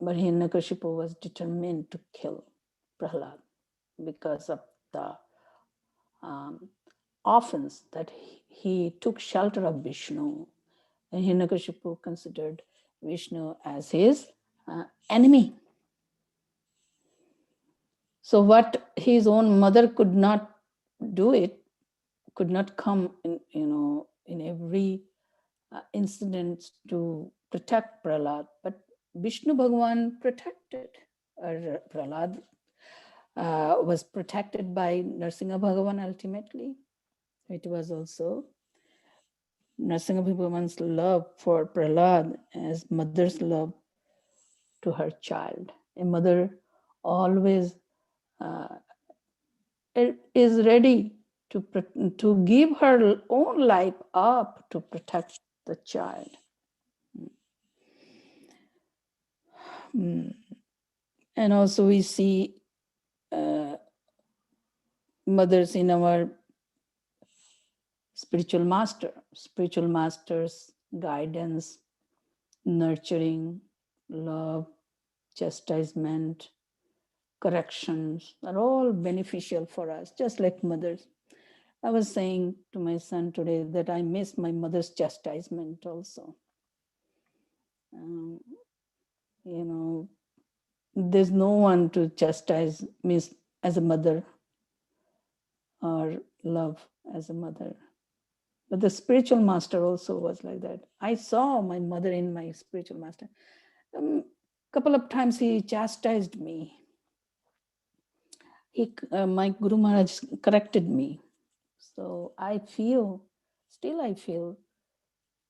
but Hiranyakashipu was determined to kill Prahlad because of the offense that he took shelter of Vishnu. And Hiranyakashipu considered Vishnu as his enemy. So what his own mother could not do, it could not come in every incident to protect Prahlad, but Vishnu Bhagavan protected. Prahlad was protected by Narasimha Bhagavan ultimately. It was also Narasimha Bhagavan's love for Prahlad as mother's love to her child. A mother always is ready to give her own life up to protect the child. And also we see mothers in our spiritual masters' guidance, nurturing, love, chastisement, corrections are all beneficial for us, just like mothers. I was saying to my son today that I miss my mother's chastisement also. There's no one to chastise me as a mother or love as a mother. But the spiritual master also was like that. I saw my mother in my spiritual master. Couple of times he chastised me. My Guru Maharaj corrected me. So I feel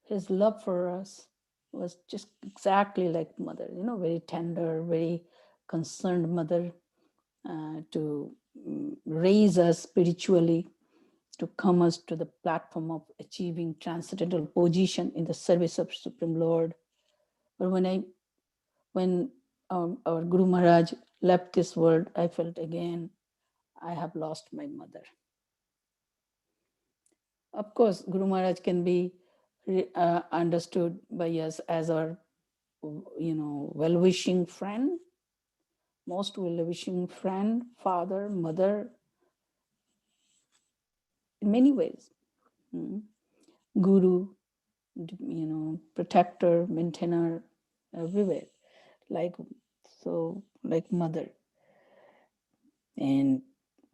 his love for us was just exactly like mother, very tender, very concerned mother, to raise us spiritually, to come us to the platform of achieving transcendental position in the service of Supreme Lord. But when our Guru Maharaj left this world, I felt again, I have lost my mother. Of course, Guru Maharaj can be understood by us as our well-wishing friend, most well-wishing friend, father, mother, in many ways. Guru, protector, maintainer, everywhere. Like mother. And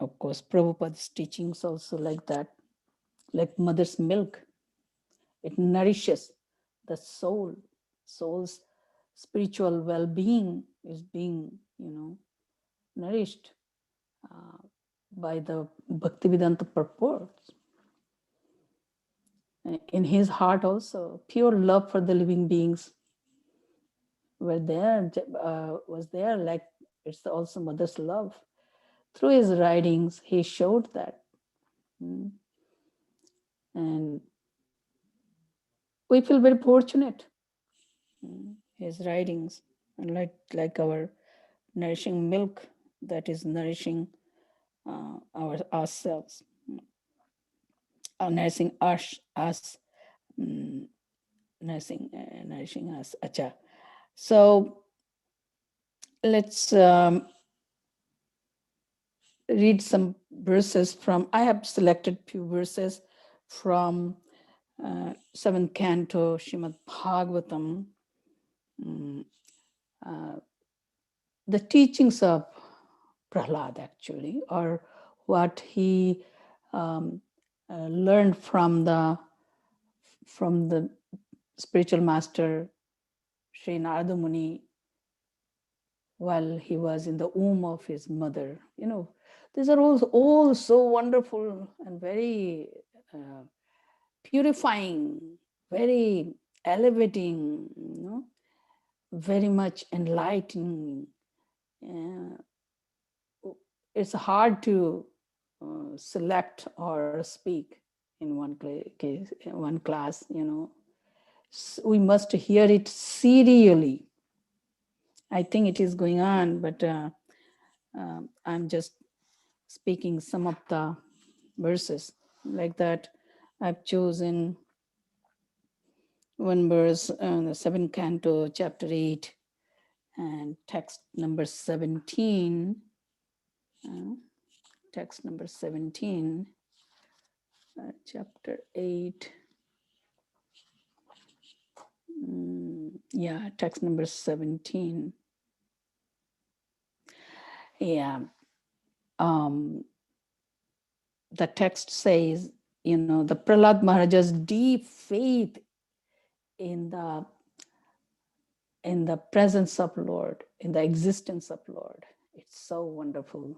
of course, Prabhupada's teachings also like that, like mother's milk. It nourishes the soul. Soul's spiritual well-being is being, nourished by the Bhaktivedanta purports. In his heart also, pure love for the living beings was there, like it's also mother's love. Through his writings, he showed that. And we feel very fortunate. His writings, and like our nourishing milk that is nourishing ourselves, nourishing us, nourishing us. Acha. So let's read some verses from, I have selected few verses from 7th canto Srimad Bhagavatam, the teachings of Prahlad actually, or what he learned from the spiritual master Sri Narada Muni while he was in the womb of his mother. These are all so wonderful and very purifying, very elevating, very much enlightening. It's hard to select or speak in one case, in one class. We must hear it serially. I think it is going on, but I'm just speaking some of the verses like that. I've chosen one verse, the 7th canto, chapter 8, and text number 17. Text number 17, chapter 8. Text number 17. The text says, the Prahlad Maharaja's deep faith in the presence of Lord, in the existence of Lord. It's so wonderful.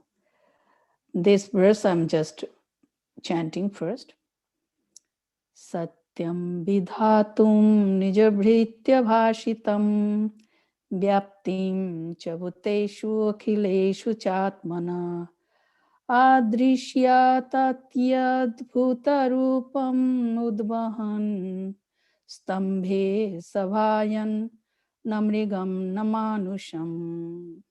This verse I'm just chanting first. Satyam vidhatum nijabhritya bhashitam vyaptim chabuteshu akhileshu chatmana adrishya tatyadbhuta rupam udvahan stambhe sabhayan namrigam namanusham.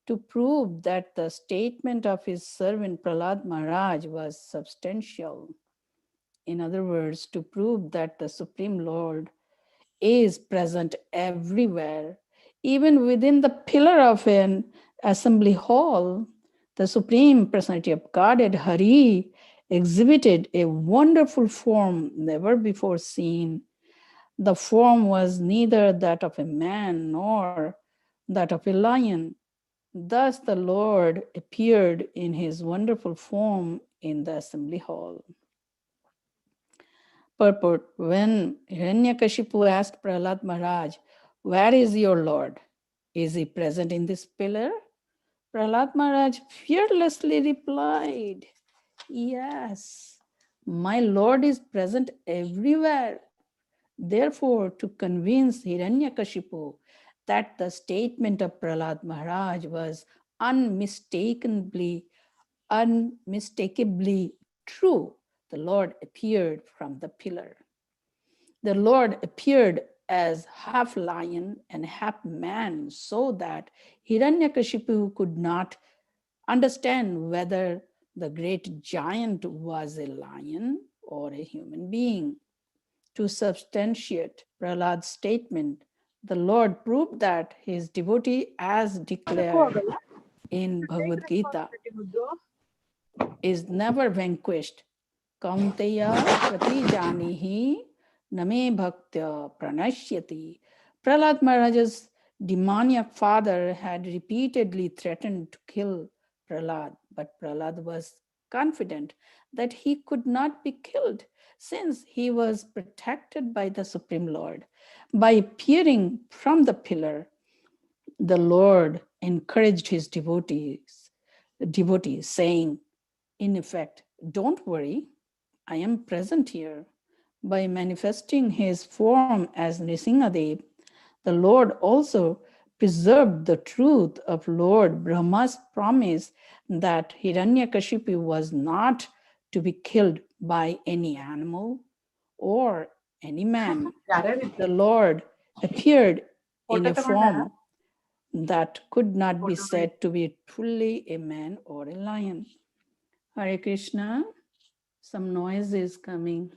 To prove that the statement of his servant Prahlad Maharaj was substantial. In other words, to prove that the Supreme Lord is present everywhere, even within the pillar of an assembly hall, the Supreme Personality of Godhead, Hari, exhibited a wonderful form never before seen. The form was neither that of a man nor that of a lion. Thus the Lord appeared in his wonderful form in the assembly hall. Purport: when Hiranyakashipu asked Prahlad Maharaj, "Where is your Lord? Is he present in this pillar?" Prahlad Maharaj fearlessly replied, "Yes, my Lord is present everywhere." Therefore, to convince Hiranyakashipu that the statement of Prahlad Maharaj was unmistakably true, the Lord appeared from the pillar. The Lord appeared as half lion and half man, so that Hiranyakashipu could not understand whether the great giant was a lion or a human being. To substantiate Prahlad's statement, the Lord proved that his devotee, as declared in Bhagavad Gita, is never vanquished. Kaunteya prati janihi name bhaktya pranashyati. Prahlad Maharaj's demoniac father had repeatedly threatened to kill Prahlad, but Prahlad was confident that he could not be killed since he was protected by the Supreme Lord. By appearing from the pillar, the Lord encouraged his devotees, saying, in effect, don't worry, I am present here. By manifesting his form as Nrsimhadev, the Lord also preserved the truth of Lord Brahma's promise that Hiranyakashipu was not to be killed by any animal or any man. The Lord appeared in a form that could not be said to be truly a man or a lion. Hare Krishna, some noise is coming.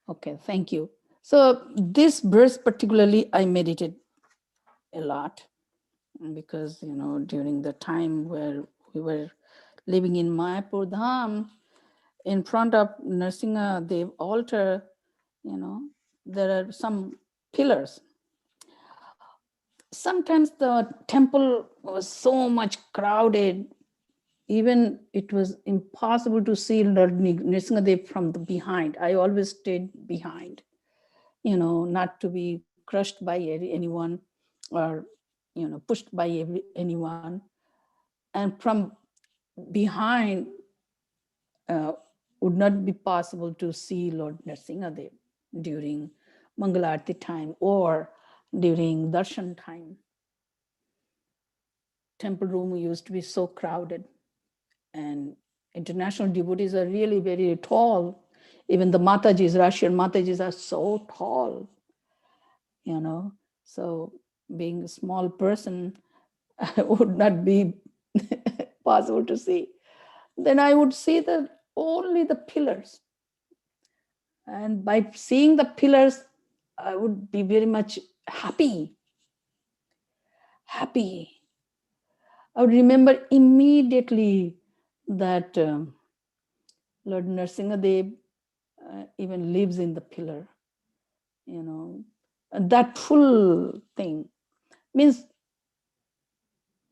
Okay, thank you. So this verse particularly I meditate a lot because, during the time where we were living in Mayapur Dham, in front of Nrsimha Dev altar, there are some pillars. Sometimes the temple was so much crowded, even it was impossible to see Lord Nrsimhadev from the behind. I always stayed behind, not to be crushed by anyone or, pushed by anyone. And from behind would not be possible to see Lord Nrsimhadev during Mangalarti time or during darshan time. Temple room used to be so crowded, and international devotees are really very tall. Even the matajis, Russian matajis, are so tall, So being a small person would not be possible to see. Then I would see only the pillars. And by seeing the pillars, I would be very much happy. I would remember immediately that Lord Nrsimhadev even lives in the pillar, And that full thing means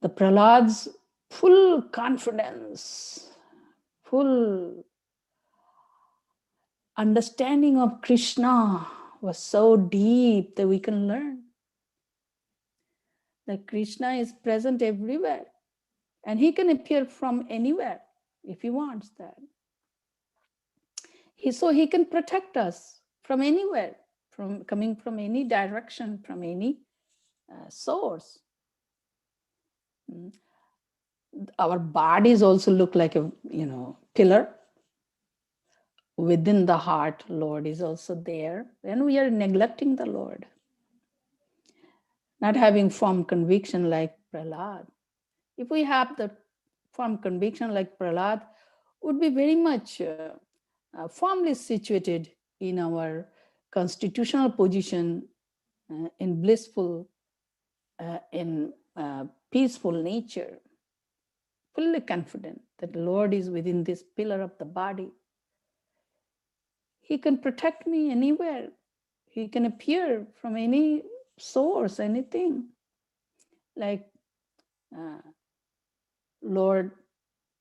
the Prahlad's full confidence, full understanding of Krishna was so deep that we can learn that Krishna is present everywhere and he can appear from anywhere if he wants that. So he can protect us from anywhere, from coming from any direction, from any source. Our bodies also look like a pillar. Within the heart, Lord is also there. Then we are neglecting the Lord, not having firm conviction like Prahlad. If we have the firm conviction like Prahlad, would be very much firmly situated in our constitutional position, in blissful, in peaceful nature, fully confident that the Lord is within this pillar of the body. He can protect me anywhere. He can appear from any source, anything. Like Lord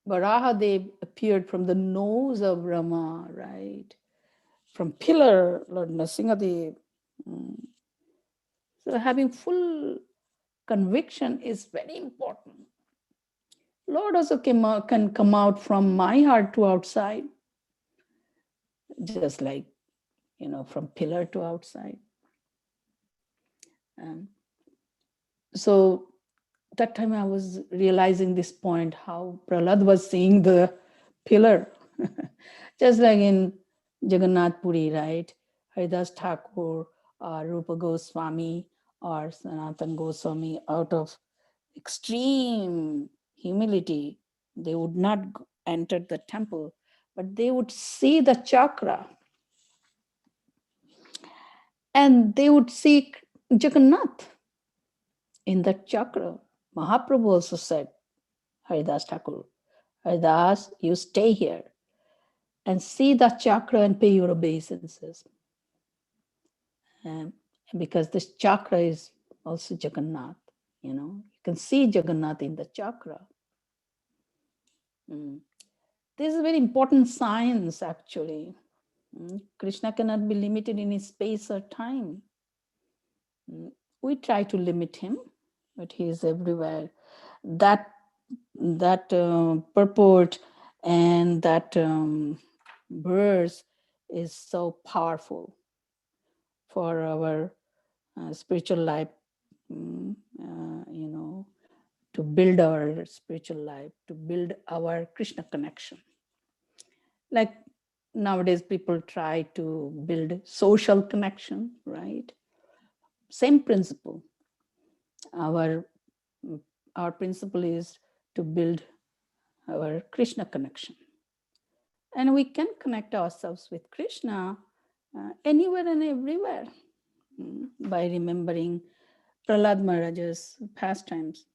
Varahadev appeared from the nose of Rama, right? From pillar, Lord Nrsimhadev. So having full conviction is very important. Lord also can come out from my heart to outside, just like, from pillar to outside. So that time I was realizing this point, how Prahlad was seeing the pillar, just like in Jagannath Puri, right? Haridas Thakur or Rupa Goswami or Sanatan Goswami, out of extreme humility, they would not enter the temple, but they would see the chakra. And they would see Jagannath in that chakra. Mahaprabhu also said, Haridas Thakur, Haridas, you stay here and see the chakra and pay your obeisances. And because this chakra is also Jagannath, you can see Jagannath in the chakra. This is very important science, actually. Krishna cannot be limited in his space or time. We try to limit him, but he is everywhere. That purport and that verse is so powerful for our spiritual life, to build our spiritual life, to build our Krishna connection. Like nowadays, people try to build social connection, right? Same principle. Our principle is to build our Krishna connection. And we can connect ourselves with Krishna anywhere and everywhere by remembering Prahlad Maharaja's pastimes.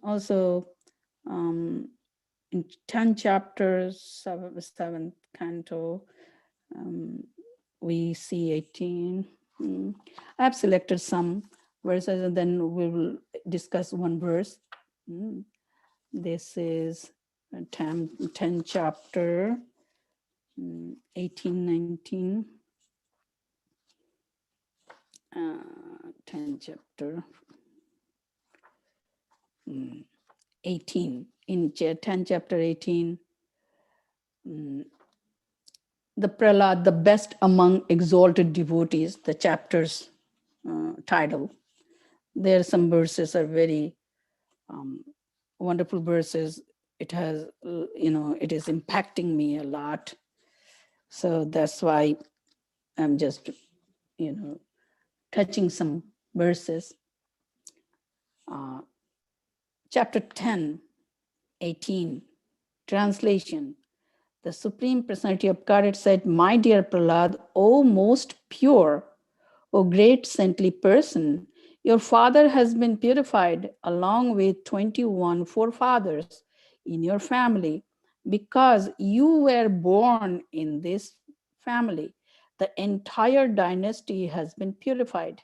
Also, in 10 chapters, 7th canto, we see 18. I have selected some verses and then we will discuss one verse. This is 10 chapter, 18, 19. 10 chapter, 18. In 10 chapter 18, the Prahlad, the best among exalted devotees, the chapter's title. There are some verses are very wonderful verses. It has, it is impacting me a lot. So that's why I'm just, touching some verses. Chapter 10, 18, translation. The Supreme Personality of Godhead said, "My dear Prahlad, O most pure, O great saintly person, your father has been purified along with 21 forefathers in your family because you were born in this family. The entire dynasty has been purified."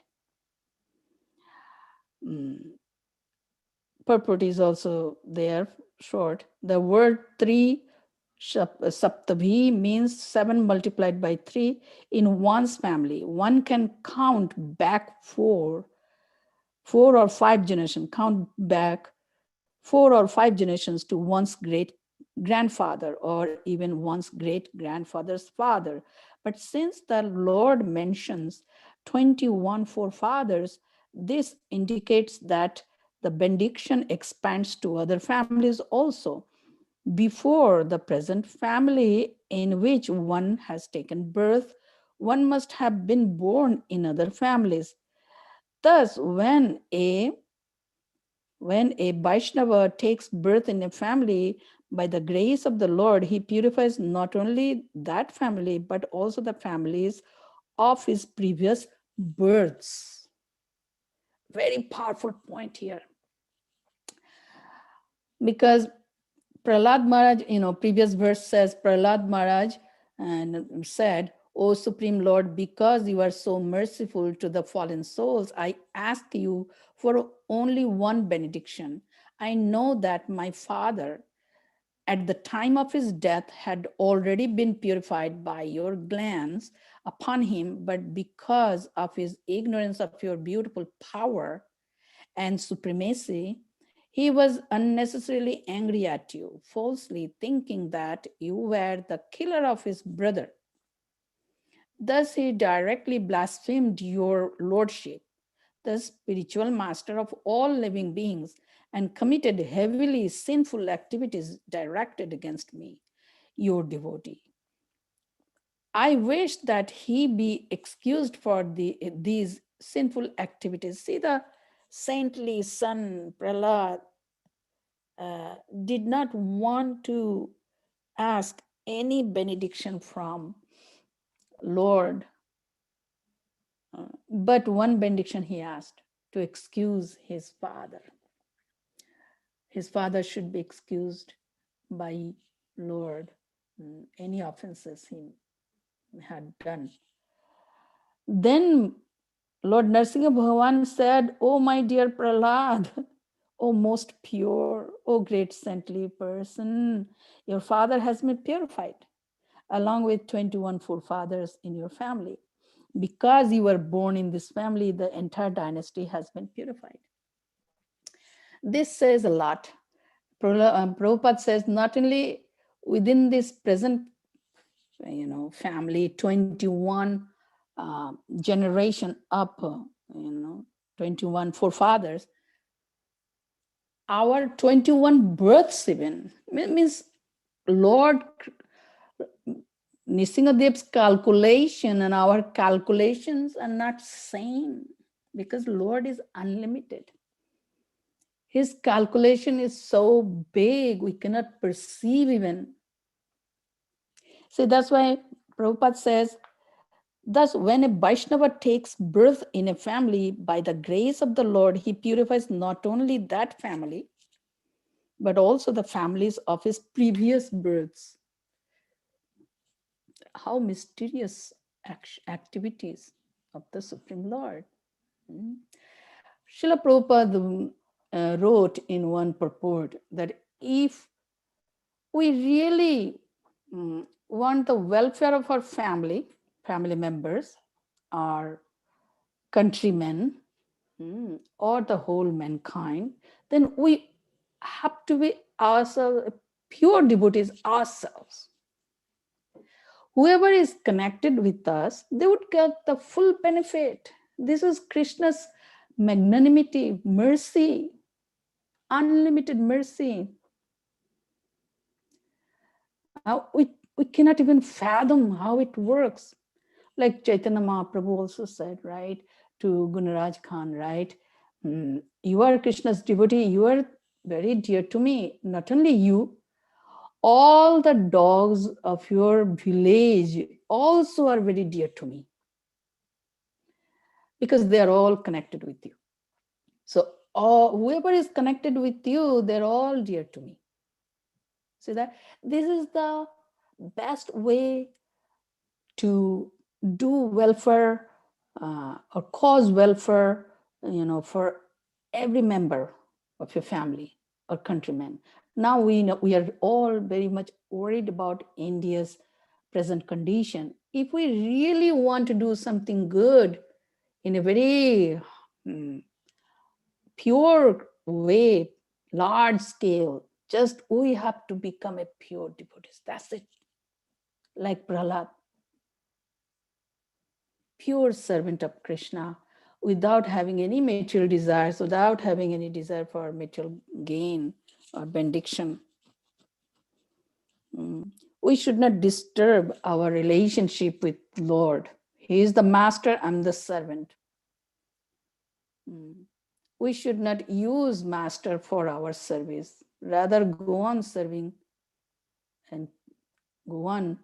Purport is also there, short. The word 3 Saptabhi means 7 multiplied by 3 in one's family. One can count back 4 or 5 generations, count back 4 or 5 generations to one's great grandfather or even one's great grandfather's father. But since the Lord mentions 21 forefathers, this indicates that the benediction expands to other families also. Before the present family in which one has taken birth, one must have been born in other families. Thus, when a Vaishnava takes birth in a family, by the grace of the Lord, he purifies not only that family, but also the families of his previous births. Very powerful point here. Because Prahlad Maharaj, previous verse says, Prahlad Maharaj and said, "O Supreme Lord, because you are so merciful to the fallen souls, I ask you for only one benediction. I know that my father, at the time of his death, had already been purified by your glance upon him, but because of his ignorance of your beautiful power and supremacy, he was unnecessarily angry at you, falsely thinking that you were the killer of his brother. Thus, he directly blasphemed your lordship, the spiritual master of all living beings, and committed heavily sinful activities directed against me, your devotee. I wish that he be excused for these sinful activities." See, the saintly son, Prahlad, did not want to ask any benediction from Lord But one benediction he asked, to excuse his father. His father should be excused by Lord, any offenses he had done. Then Lord Narsingha Bhagavan said, "Oh my dear Prahlad, oh most pure, oh great saintly person, your father has been purified along with 21 forefathers in your family. Because you were born in this family, the entire dynasty has been purified." This says a lot. Prabhupada says not only within this present family, 21 generation up, 21 forefathers, our 21 births even, means Lord Nrsingadev's calculation and our calculations are not same, because Lord is unlimited. His calculation is so big, we cannot perceive even. So that's why Prabhupada says, thus when a Vaishnava takes birth in a family, by the grace of the Lord, he purifies not only that family, but also the families of his previous births. How mysterious activities of the Supreme Lord. Srila Prabhupada wrote in one purport that if we really want the welfare of our family members, our countrymen, or the whole mankind, then we have to be ourselves, pure devotees ourselves. Whoever is connected with us, they would get the full benefit. This is Krishna's magnanimity, mercy, unlimited mercy. We cannot even fathom how it works. Like Chaitanya Mahaprabhu also said, right, to Gunaraj Khan, right? You are Krishna's devotee, you are very dear to me. Not only you, all the dogs of your village also are very dear to me, because they are all connected with you. So whoever is connected with you, they're all dear to me. See that? This is the best way to do welfare or cause welfare, for every member of your family or countrymen. Now we know we are all very much worried about India's present condition. If we really want to do something good in a very pure way, large scale, just we have to become a pure devotee. That's it. Like Prahlad, pure servant of Krishna, without having any material desires, without having any desire for material gain or benediction. We should not disturb our relationship with Lord. He is the master, I'm the servant. We should not use master for our service. Rather go on serving and go on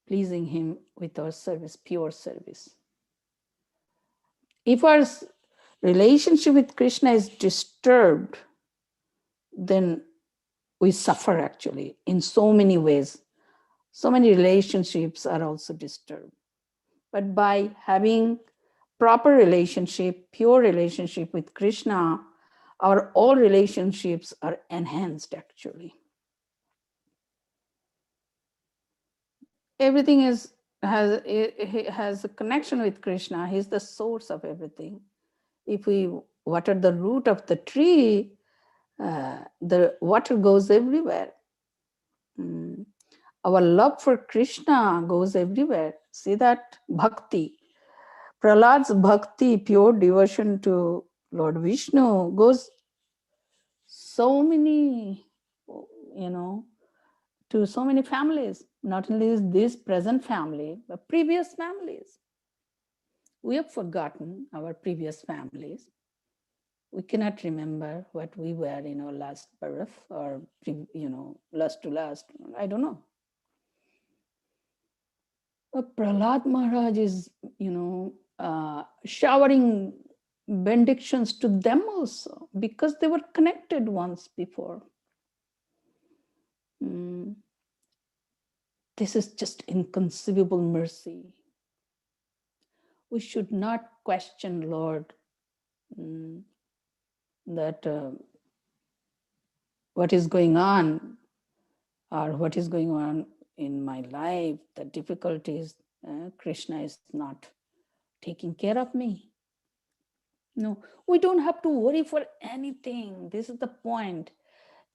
pleasing him with our service, pure service. If our relationship with Krishna is disturbed, then we suffer actually in so many ways. So many relationships are also disturbed. But by having proper relationship, pure relationship with Krishna, our all relationships are enhanced actually. Everything has a connection with Krishna. He's the source of everything. If we water the root of the tree, the water goes everywhere. Our love for Krishna goes everywhere. See that? Bhakti. Prahlad's bhakti, pure devotion to Lord Vishnu, goes so many, to so many families. Not only this present family, but previous families. We have forgotten our previous families. We cannot remember what we were in our last birth or, last to last. I don't know. But Prahlad Maharaj is, showering benedictions to them also, because they were connected once before. This is just inconceivable mercy. We should not question, Lord, that what is going on, or what is going on in my life, the difficulties, Krishna is not taking care of me. No, we don't have to worry for anything. This is the point.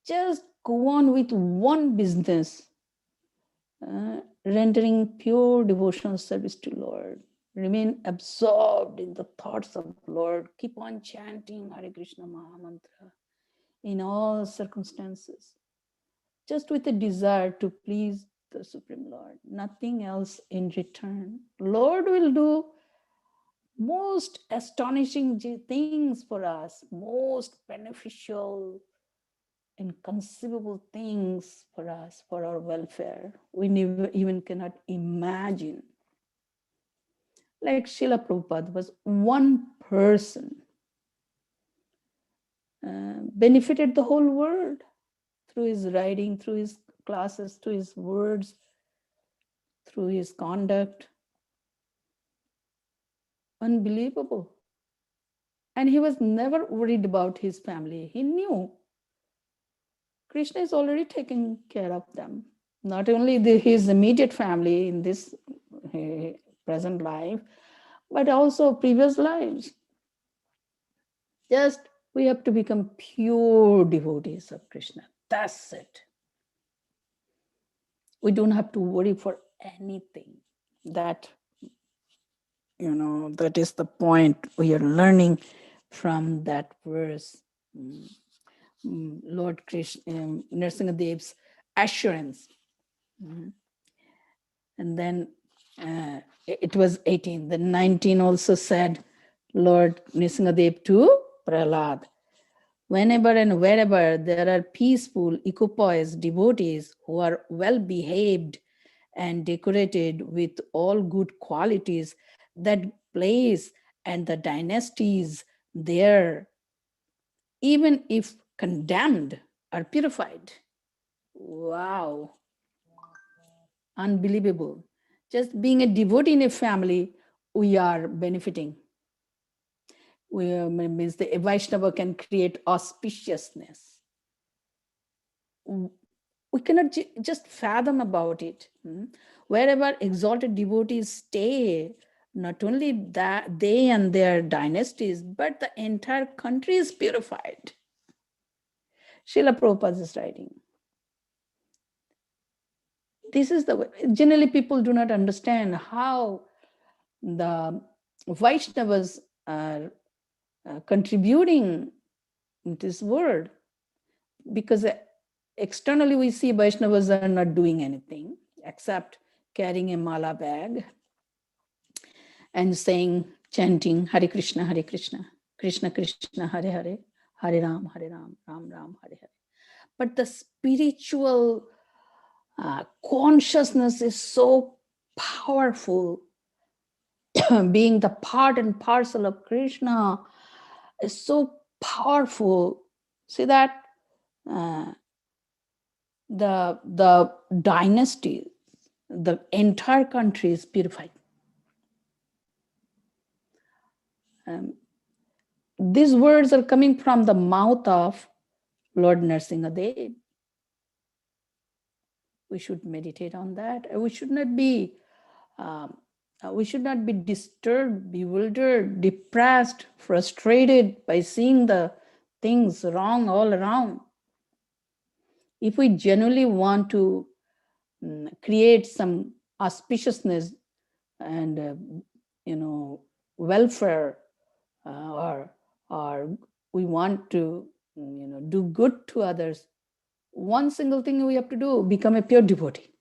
Just go on with one business, rendering pure devotional service to Lord. Remain absorbed in the thoughts of Lord. Keep on chanting Hare Krishna Mahamantra in all circumstances, just with a desire to please the Supreme Lord. Nothing else in return. Lord will do most astonishing things for us, most beneficial, inconceivable things for us, for our welfare. We never even cannot imagine. Like Srila Prabhupada was one person, benefited the whole world through his writing, through his classes, through his words, through his conduct. Unbelievable. And he was never worried about his family. He knew Krishna is already taking care of them. Not only his immediate family in this present life, but also previous lives. Just we have to become pure devotees of Krishna. That's it. We don't have to worry for anything. That, that is the point we are learning from that verse. Lord Krishna, Nrsingadev's assurance. And then it was 18. Then 19 also said, Lord Nrsingadev to Prahlad, whenever and wherever there are peaceful, equipoised devotees who are well behaved and decorated with all good qualities, that place and the dynasties there, even if condemned, are purified. Wow. Unbelievable. Just being a devotee in a family, we are benefiting. Means the Vaishnava can create auspiciousness. We cannot just fathom about it. Wherever exalted devotees stay, not only that they and their dynasties, but the entire country is purified. Srila Prabhupada is writing. This is the way. Generally, people do not understand how the Vaishnavas are contributing in this world, because externally we see Vaishnavas are not doing anything except carrying a mala bag and saying, chanting Hare Krishna, Krishna Krishna, Hare Hare, Hare Ram, Ram Ram, Hare Hare. But the spiritual consciousness is so powerful. Being the part and parcel of Krishna is so powerful. See that the dynasty, the entire country is purified. These words are coming from the mouth of Lord Nrsingadev. We should meditate on that. We should not be disturbed, bewildered, depressed, frustrated by seeing the things wrong all around. If we genuinely want to create some auspiciousness and welfare, or we want to do good to others, one single thing we have to do: become a pure devotee.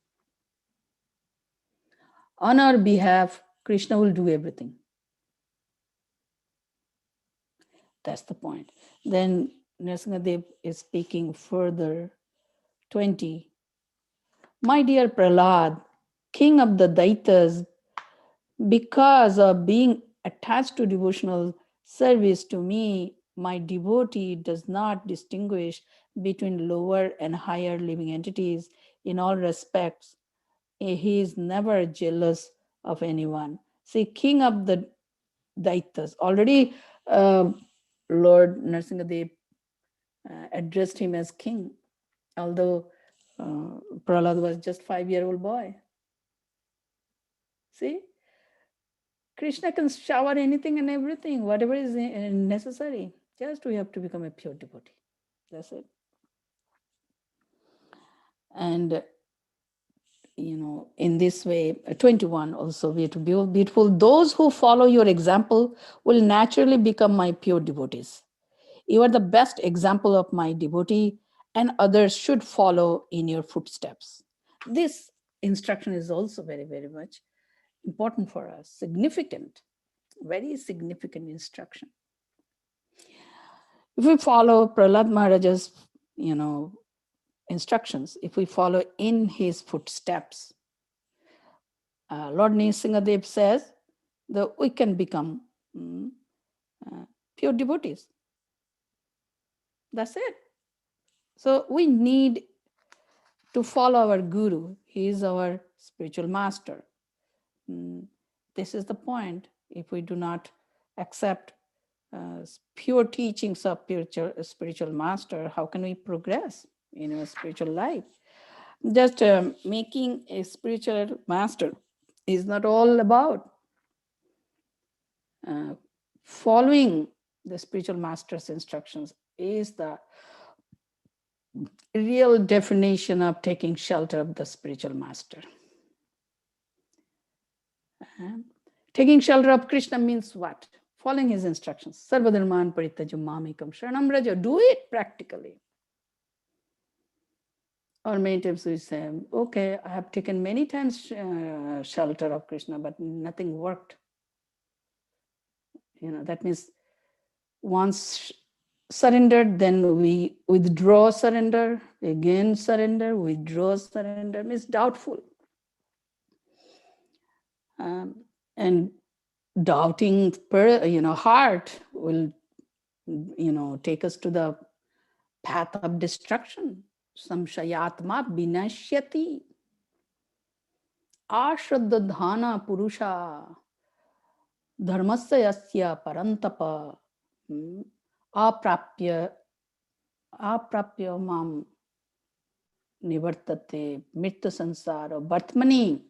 On our behalf, Krishna will do everything. That's the point. Then Nrsingadev is speaking further, 20. My dear Prahlad, king of the Daitas, because of being attached to devotional service, to me, my devotee does not distinguish between lower and higher living entities in all respects. He is never jealous of anyone. See, king of the Daitas, already Lord Nrsimhadev addressed him as king, although Prahlad was just 5-year-old boy. See, Krishna can shower anything and everything, whatever is necessary. Just we have to become a pure devotee. That's it. And in this way, 21 also, we have to be beautiful. Those who follow your example will naturally become my pure devotees. You are the best example of my devotee, and others should follow in your footsteps. This instruction is also very, very much important for us, significant, very significant instruction. If we follow Prahlad Maharaja's, instructions, if we follow in his footsteps, Lord Nrsimhadev says that we can become pure devotees. That's it. So we need to follow our guru. He is our spiritual master. This is the point. If we do not accept pure teachings of spiritual master, how can we progress in our spiritual life? Just making a spiritual master is not all about following the spiritual master's instructions is the real definition of taking shelter of the spiritual master. Taking shelter of Krishna means what? Following his instructions. Sarvadharman parityaja mamekam sharanam vraja. Do it practically. Or many times we say, okay, I have taken many times shelter of Krishna, but nothing worked. That means once surrendered, then we withdraw surrender, again surrender, withdraw surrender, means doubtful. And doubting heart will take us to the path of destruction. Samshayatma vinashyati ashraddhana purusha dharmasya yasya parantapa aprapya mam nivartate mritya sansara vartmani.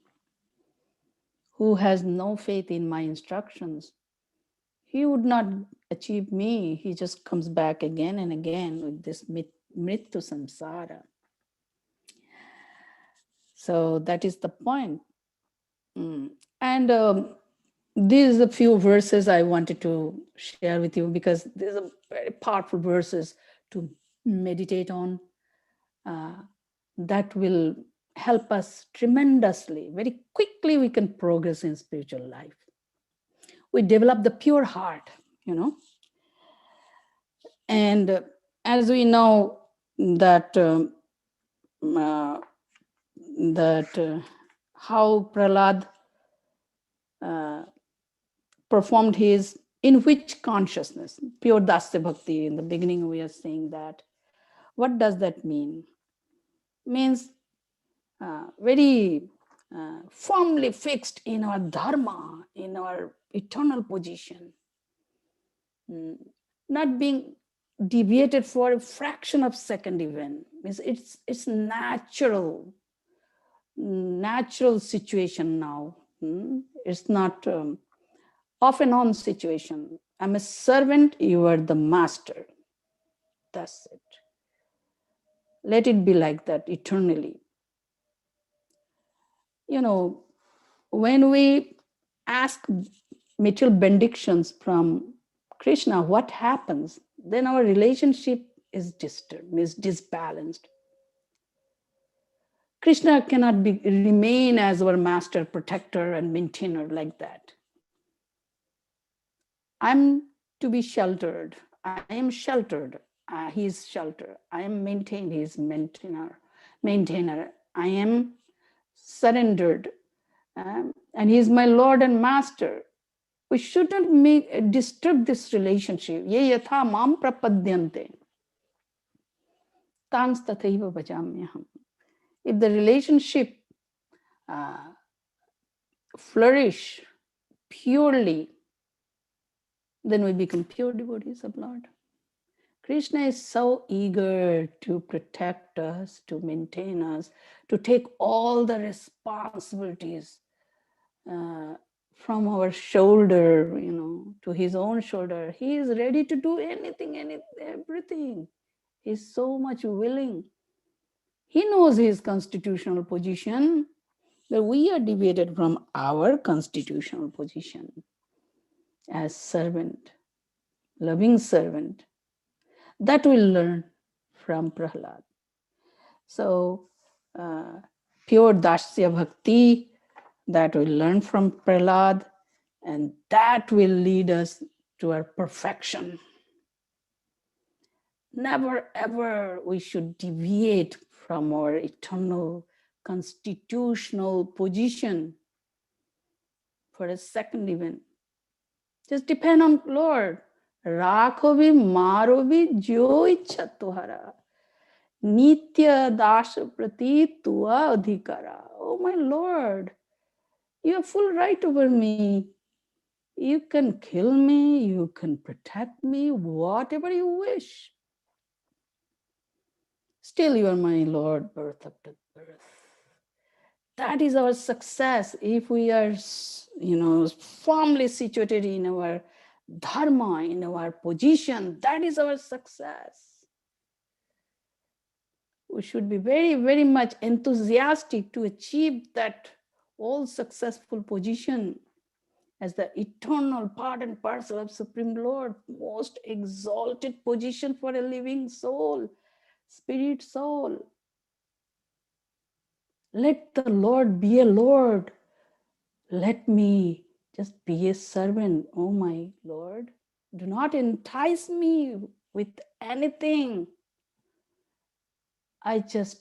Who has no faith in my instructions, he would not achieve me. He just comes back again and again with this mritya samsara. So that is the point. And these are a few verses I wanted to share with you, because these are very powerful verses to meditate on that will help us tremendously. Very quickly we can progress in spiritual life. We develop the pure heart, And as we know that how Prahlad performed his, in which consciousness, pure Dasya Bhakti, in the beginning we are saying that. What does that mean? Means very firmly fixed in our dharma, in our eternal position, not being deviated for a fraction of second even. Means it's natural situation now. It's not off and on situation. I'm a servant, you are the master. That's it. Let it be like that eternally. When we ask material benedictions from Krishna, what happens? Then our relationship is disturbed, is disbalanced. Krishna cannot remain as our master, protector, and maintainer like that. I'm to be sheltered. I am sheltered. He is shelter. I am maintained. He is maintainer. I am surrendered. And he is my Lord and Master. We shouldn't disturb this relationship. Ye yatha mam prapadyante. Tangs tathaiva bhajamyaham. If the relationship flourish purely, then we become pure devotees of Lord. Krishna is so eager to protect us, to maintain us, to take all the responsibilities from our shoulder, to his own shoulder. He is ready to do anything, everything. He's so much willing. He knows his constitutional position, but we are deviated from our constitutional position as servant, loving servant. That we'll learn from Prahlad. So, pure Dasya Bhakti, that we'll learn from Prahlad, and that will lead us to our perfection. Never ever we should deviate from our eternal constitutional position for a second even. Just depend on Lord. Rakhovi marovi jo ichha tuhara. Nitya dasha prati tua adhikara. Oh my Lord, you have full right over me. You can kill me, you can protect me, whatever you wish. Still you are my Lord, birth after birth. That is our success. If we are, firmly situated in our dharma, in our position, that is our success. We should be very, very much enthusiastic to achieve that all successful position as the eternal part and parcel of Supreme Lord, most exalted position for a living soul, spirit soul. Let the Lord be a Lord. Let me just be a servant. Oh my Lord, do not entice me with anything. I just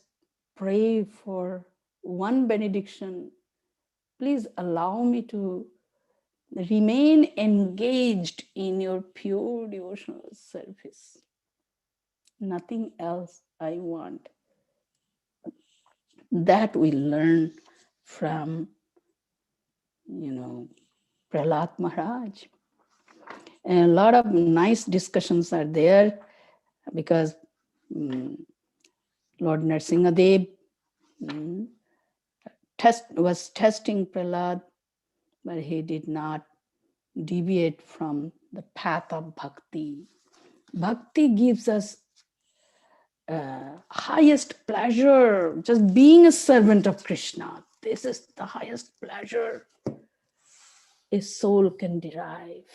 pray for one benediction. Please allow me to remain engaged in your pure devotional service. Nothing else I want. That we learn from, Prahlad Maharaj. And a lot of nice discussions are there because Lord Nrsimhadev was testing Prahlad, but he did not deviate from the path of bhakti. Bhakti gives us highest pleasure, just being a servant of Krishna. This is the highest pleasure a soul can derive.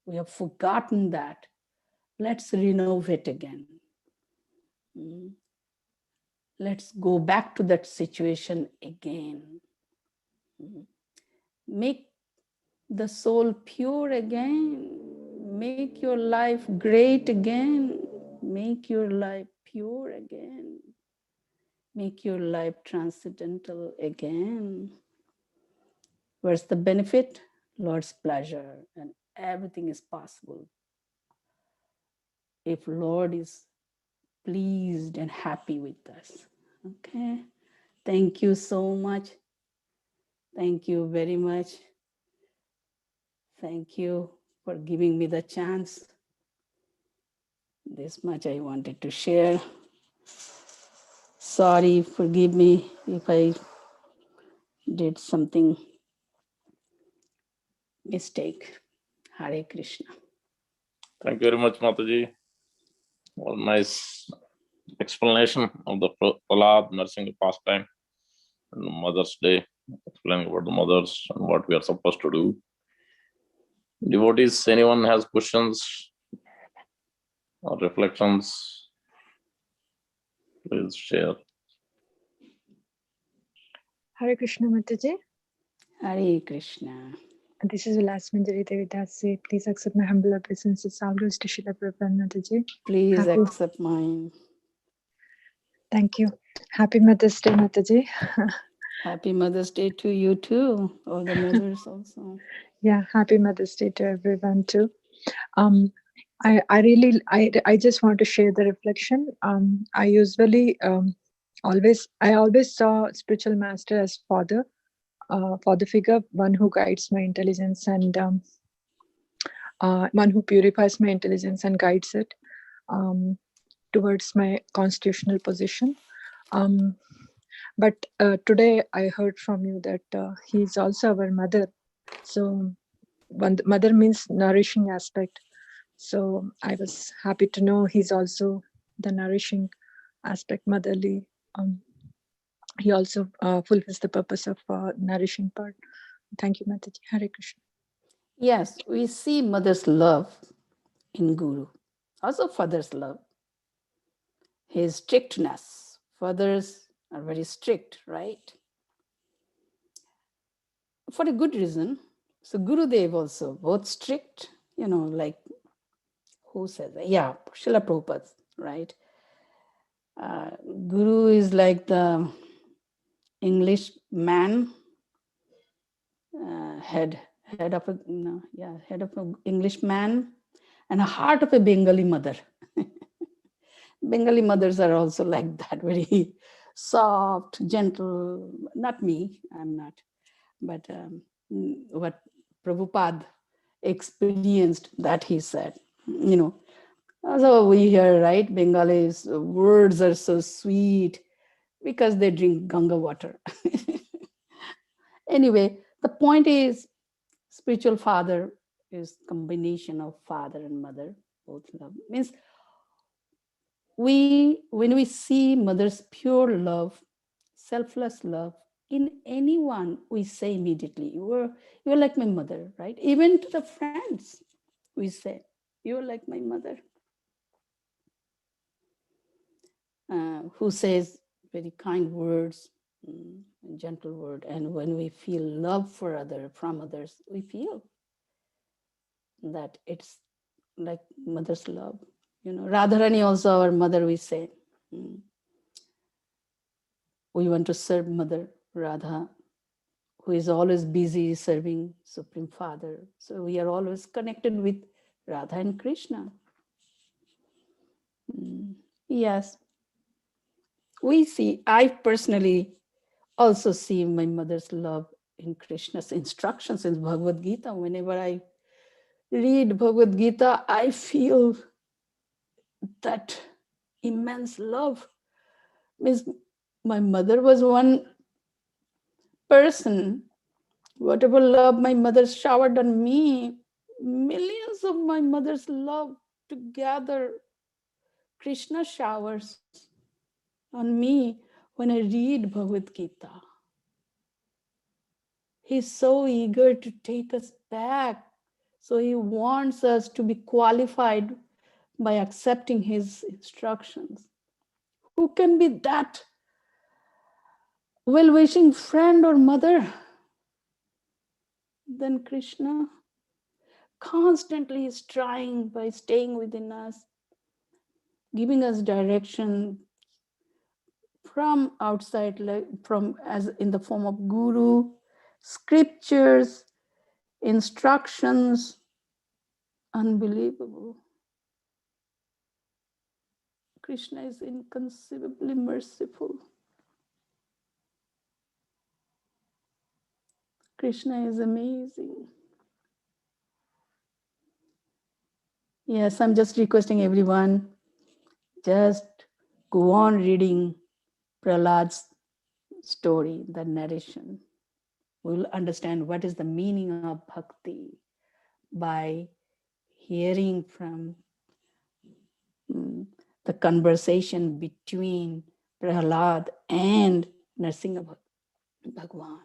We have forgotten that. Let's renovate again. Let's go back to that situation again. Make the soul pure again. Make your life great again. Make your life pure again. Make your life transcendental again. Where's the benefit? Lord's pleasure, and everything is possible if Lord is pleased and happy with us. Okay, thank you so much. Thank you very much. Thank you for giving me the chance. This much I wanted to share. Sorry, forgive me if I did something mistake. Hare Krishna. Thank you very much, Mataji. Well, nice explanation of the Prahlad nursing pastime and Mother's Day, explaining about the mothers and what we are supposed to do. Devotees, anyone has questions or reflections? Please share. Hare Krishna, Mataji. Hare Krishna. This is Vilas Manjari Devidasi. Please accept my humble obeisances. All goes to Srila Prabhupada, Mataji. Please Happy. accept mine. Thank you. Happy Mother's Day, Mataji. Happy Mother's Day to you too, all the mothers also. Yeah, happy Mother's Day to everyone too. I just want to share the reflection. I usually I always saw spiritual master as father figure, one who guides my intelligence and one who purifies my intelligence and guides it um, towards my constitutional position. Um, but today I heard from you that he's also our mother. So mother means nourishing aspect. So I was happy to know he's also the nourishing aspect, motherly. Um, he also fulfills the purpose of nourishing part. Thank you, Mataji. Hare Krishna. Yes, we see mother's love in Guru, also father's love, his strictness. Fathers are very strict, right? For a good reason. So Gurudev also, both strict, like who says that? Yeah, Srila Prabhupada, right? Guru is like the English man, head of head of an English man, and a heart of a Bengali mother. Bengali mothers are also like that, very soft, gentle. Not me, I'm not. But what Prabhupada experienced, that he said, So we hear, right, Bengalis, words are so sweet because they drink Ganga water. Anyway, the point is, spiritual father is combination of father and mother, both love. Means when we see mother's pure love, selfless love in anyone, we say immediately, you're like my mother, right? Even to the friends, we say, you're like my mother. Who says very kind words, gentle word. And when we feel love from others, we feel that it's like mother's love. Radharani also our mother, we say. We want to serve Mother Radha, who is always busy serving Supreme Father. So we are always connected with Radha and Krishna. Yes. I personally also see my mother's love in Krishna's instructions in Bhagavad Gita. Whenever I read Bhagavad Gita, I feel that immense love. Means my mother was one person. Whatever love my mother showered on me, millions of my mother's love together, Krishna showers on me when I read Bhagavad Gita. He's so eager to take us back. So he wants us to be qualified by accepting his instructions. Who can be that well-wishing friend or mother than Krishna? Constantly is trying by staying within us, giving us direction from outside, as in the form of guru, scriptures, instructions. Unbelievable. Krishna is inconceivably merciful. Krishna is amazing. Yes, I'm just requesting everyone, just go on reading Prahlad's story, the narration. We'll understand what is the meaning of bhakti by hearing from the conversation between Prahlad and Nrsimha Bhagwan.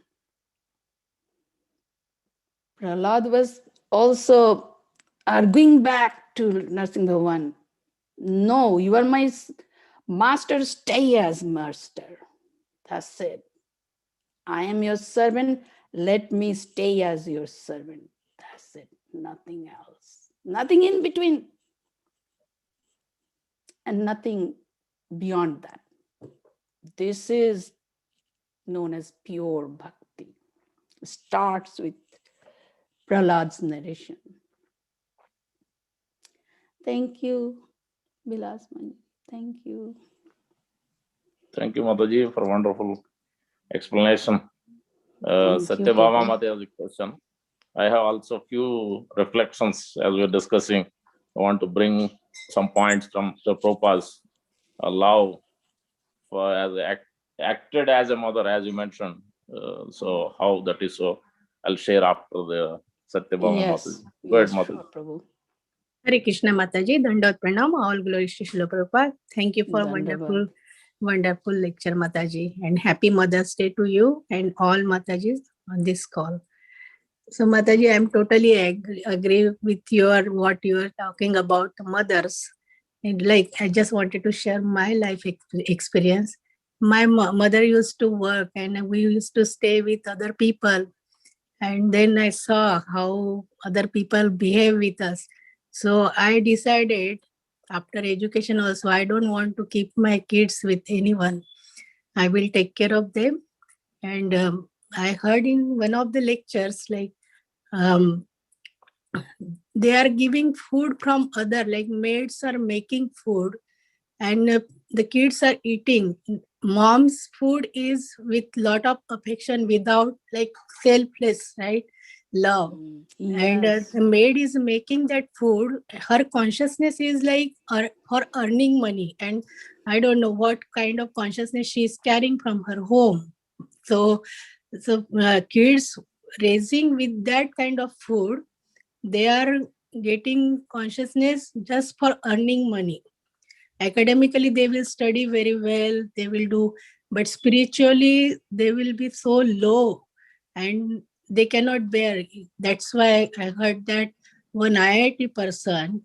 Prahlad was also arguing back to Nrsimha Bhagwan. No, you are my master, stay as master. That's it. I am your servant. Let me stay as your servant. That's it. Nothing else. Nothing in between. And nothing beyond that. This is known as pure bhakti. Starts with Prahlad's narration. Thank you, Vilas Mani. Thank you. Thank you, Mataji, for wonderful explanation. Thank you, Satyabhama Prabhu. Mata has a question. I have also few reflections as we are discussing. I want to bring some points from the Prabhupada's love for acted as a mother, as you mentioned. So how that is, so I'll share after the Satyabhama Mata. Yes, Go ahead, yes, Mata. sure, Prabhu. Hare Krishna Mataji, Dandot Pranam, all glories to Srila Prabhupada. Thank you for Dandavad. wonderful lecture, Mataji. And happy Mother's Day to you and all Matajis on this call. So Mataji, I'm totally agree with what you are talking about mothers. And like, I just wanted to share my life experience. My mother used to work and we used to stay with other people. And then I saw how other people behave with us. So I decided after education also, I don't want to keep my kids with anyone. I will take care of them. And I heard in one of the lectures, like um, they are giving food from other, like maids are making food and the kids are eating. Mom's food is with lot of affection, without like selfless, right? Love. And Yes. the maid is making that food. Her consciousness is like for earning money, and I don't know what kind of consciousness she is carrying from her home. So kids raising with that kind of food, they are getting consciousness just for earning money. Academically they will study very well, they will do, but spiritually they will be so low and they cannot bear. That's why I heard that one IIT person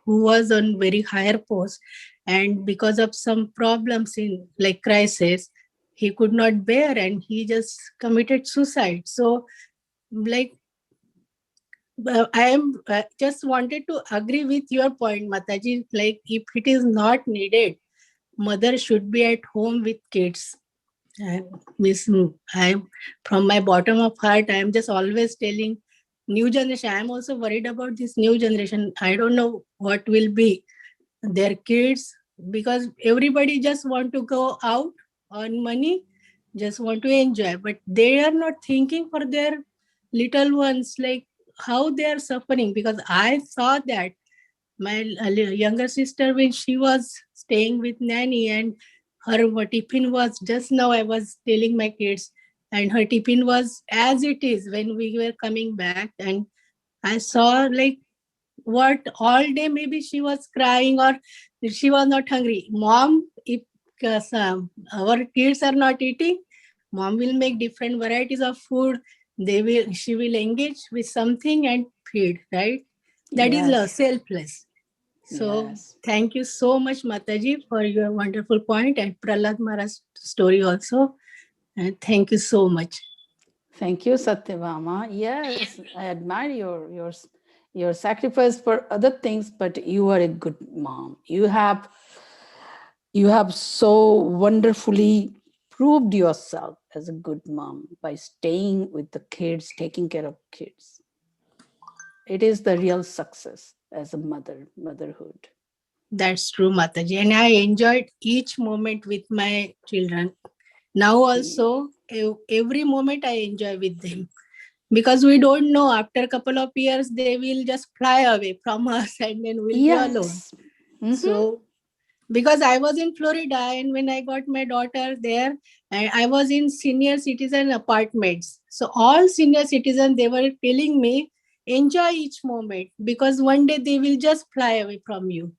who was on very higher post, and because of some problems in like crisis, he could not bear and he just committed suicide. So like I am just wanted to agree with your point, Mataji. Like, if it is not needed, mother should be at home with kids. And Miss, I from my bottom of heart, I am just always telling new generation. I am also worried about this new generation. I don't know what will be their kids, because everybody just want to go out on money, just want to enjoy, but they are not thinking for their little ones, like how they are suffering. Because I saw that my younger sister, when she was staying with nanny, and her tiffin was, just now I was telling my kids, and her tiffin was as it is when we were coming back, and I saw like what all day maybe she was crying or she was not hungry. Mom, if our kids are not eating, mom will make different varieties of food. She will engage with something and feed, right? That is love, Yes. selfless. So Yes. thank you so much, Mataji, for your wonderful point, and Prahlad Maharaj's story also. And thank you so much. Thank you, Satyabhama. Yes, I admire your sacrifice for other things, but you are a good mom. You have so wonderfully proved yourself as a good mom by staying with the kids, taking care of kids. It is the real success as a motherhood. That's true, Mataji. And I enjoyed each moment with my children. Now also, every moment I enjoy with them. Because we don't know, after a couple of years, they will just fly away from us and then we'll be alone. Yes. Mm-hmm. So, because I was in Florida and when I got my daughter there, I was in senior citizen apartments. So all senior citizens, they were telling me, enjoy each moment because one day they will just fly away from you.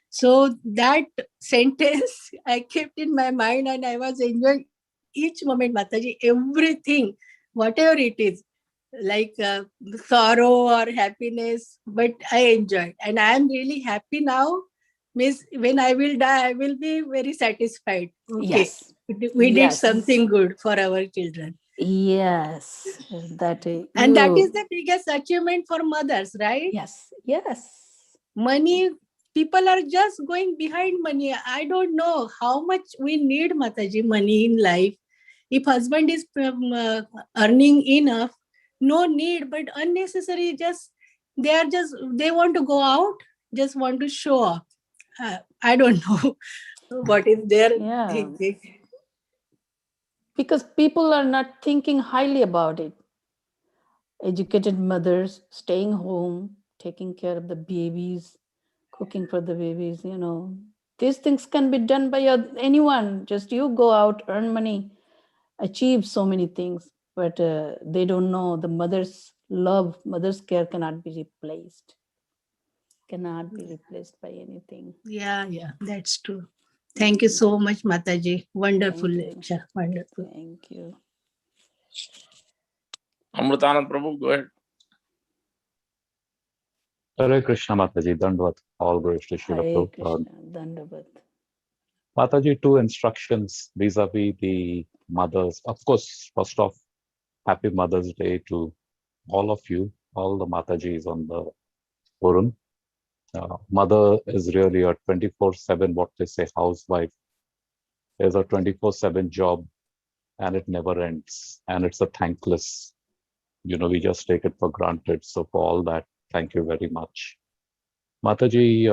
So that sentence I kept in my mind and I was enjoying each moment, Mataji, everything, whatever it is, like sorrow or happiness, but I enjoyed. And I am really happy now. Miss, when I will die, I will be very satisfied. Okay, Yes. we did Yes. something good for our children. Yes. That And that is you. the biggest achievement for mothers, right? Yes. Yes. Money, people are just going behind money. I don't know how much we need, Mataji, money in life. If husband is earning enough, no need, but unnecessary, they want to go out, just want to show up. I don't know what is their thinking. Because people are not thinking highly about it. Educated mothers staying home, taking care of the babies, cooking for the babies, these things can be done by anyone. Just you go out, earn money, achieve so many things, but they don't know the mother's love, mother's care cannot be replaced by anything. Yeah, that's true. Thank you so much, Mataji. Wonderful lecture. Wonderful. Thank you. Amritanand Prabhu, go ahead. Hare Krishna Mataji, Dandvat, all glories to Srila Hare Prabhupada. Krishna, Dandavat. Mataji, two instructions vis-a-vis the mothers. Of course, first off, happy Mother's Day to all of you, all the Matajis on the forum. Mother is really a 24/7, what they say, housewife. There's a 24/7 job and it never ends. And it's a thankless, we just take it for granted. So for all that, thank you very much. Mataji,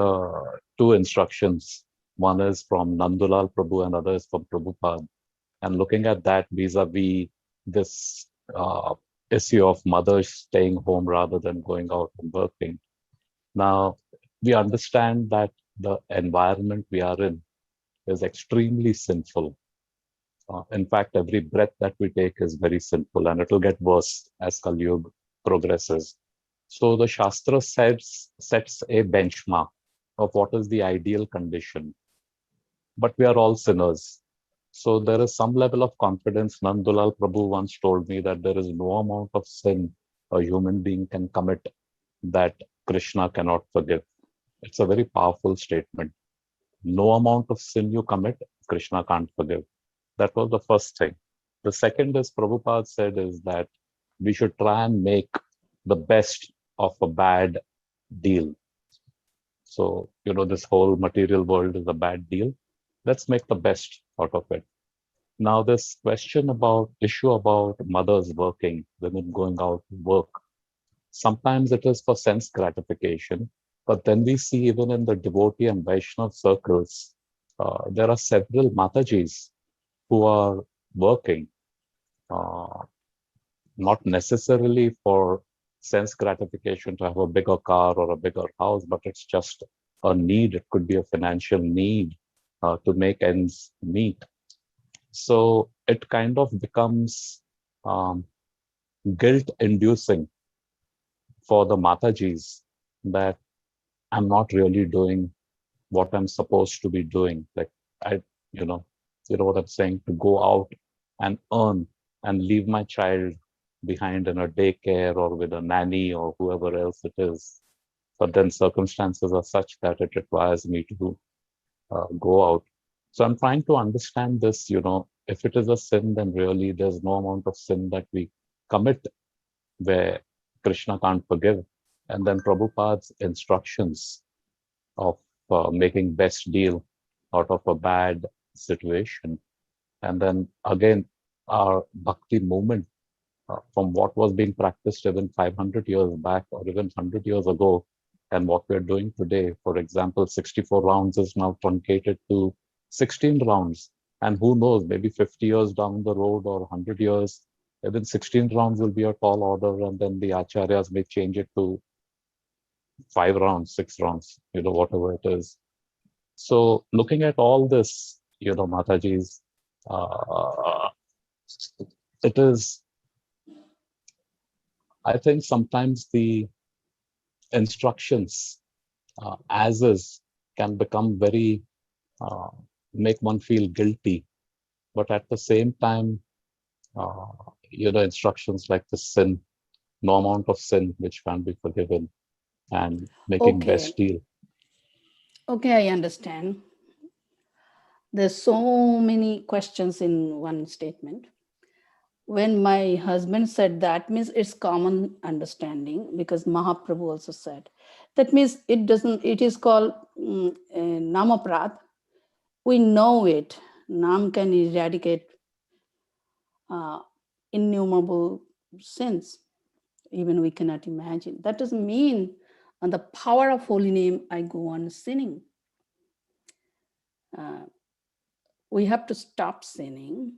two instructions. One is from Nandulal Prabhu and other is from Prabhupada. And looking at that vis-a-vis this issue of mothers staying home rather than going out and working. Now, we understand that the environment we are in is extremely sinful. In fact, every breath that we take is very sinful, and it will get worse as Kali Yuga progresses. So the Shastra sets a benchmark of what is the ideal condition. But we are all sinners. So there is some level of confidence. Nandulal Prabhu once told me that there is no amount of sin a human being can commit that Krishna cannot forgive. It's a very powerful statement. No amount of sin you commit, Krishna can't forgive. That was the first thing. The second, as Prabhupada said, is that we should try and make the best of a bad deal. So, this whole material world is a bad deal. Let's make the best out of it. Now, this issue about mothers working, women going out to work, sometimes it is for sense gratification, but then we see even in the devotee and Vaishnava circles, there are several Matajis who are working, not necessarily for sense gratification to have a bigger car or a bigger house, but it's just a need. It could be a financial need to make ends meet. So it kind of becomes guilt-inducing for the Matajis that I'm not really doing what I'm supposed to be doing. Like you know what I'm saying, to go out and earn and leave my child behind in a daycare or with a nanny or whoever else it is. But then circumstances are such that it requires me to go out. So I'm trying to understand this, if it is a sin, then really there's no amount of sin that we commit where Krishna can't forgive. And then Prabhupada's instructions of making best deal out of a bad situation. And then again, our bhakti movement from what was being practiced even 500 years back or even 100 years ago and what we're doing today. For example, 64 rounds is now truncated to 16 rounds. And who knows, maybe 50 years down the road or 100 years, even 16 rounds will be a tall order, and then the acharyas may change it to 5 rounds, 6 rounds, whatever it is. So looking at all this, Matajis, it is, I think sometimes the instructions as is can become very, make one feel guilty. But at the same time, instructions like the sin, no amount of sin which can be forgiven, and making best deal. Okay, I understand. There's so many questions in one statement. When my husband said that means it's common understanding, because Mahaprabhu also said, that means it is called Namaprad. We know it. Nam can eradicate innumerable sins, even we cannot imagine. That doesn't mean on the power of holy name, I go on sinning. We have to stop sinning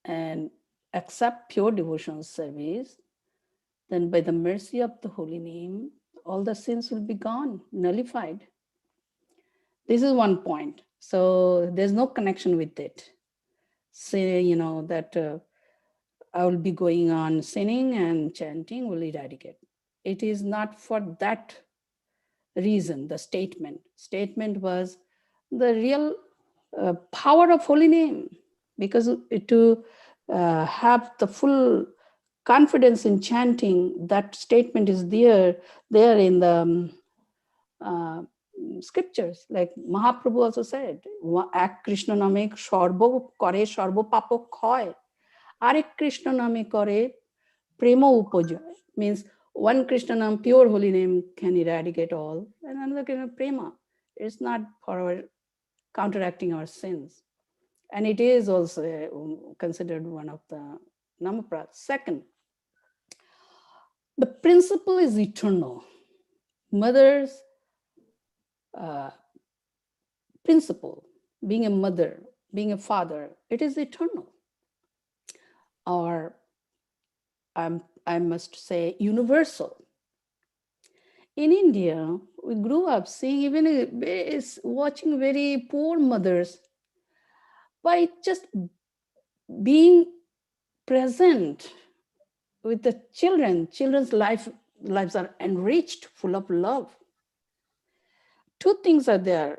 and accept pure devotional service. Then by the mercy of the holy name, all the sins will be gone, nullified. This is one point. So there's no connection with it. Say, that I will be going on sinning and chanting will eradicate. It is not for that reason, the statement. Statement was the real power of holy name, because to have the full confidence in chanting, that statement is there in the scriptures. Like Mahaprabhu also said, Ek Krishna name sharbo kore sharbo papo khoy, Arek Krishna name kore premo upojoy. Means one Krishna name, pure holy name, can eradicate all, and another kind of prema. It's not for our counteracting our sins. And it is also considered one of the namaprats. Second, the principle is eternal. Mother's principle, being a mother, being a father, it is eternal. Or I must say universal. In India, we grew up seeing even watching very poor mothers, by just being present with the children. Children's lives are enriched, full of love. Two things are there: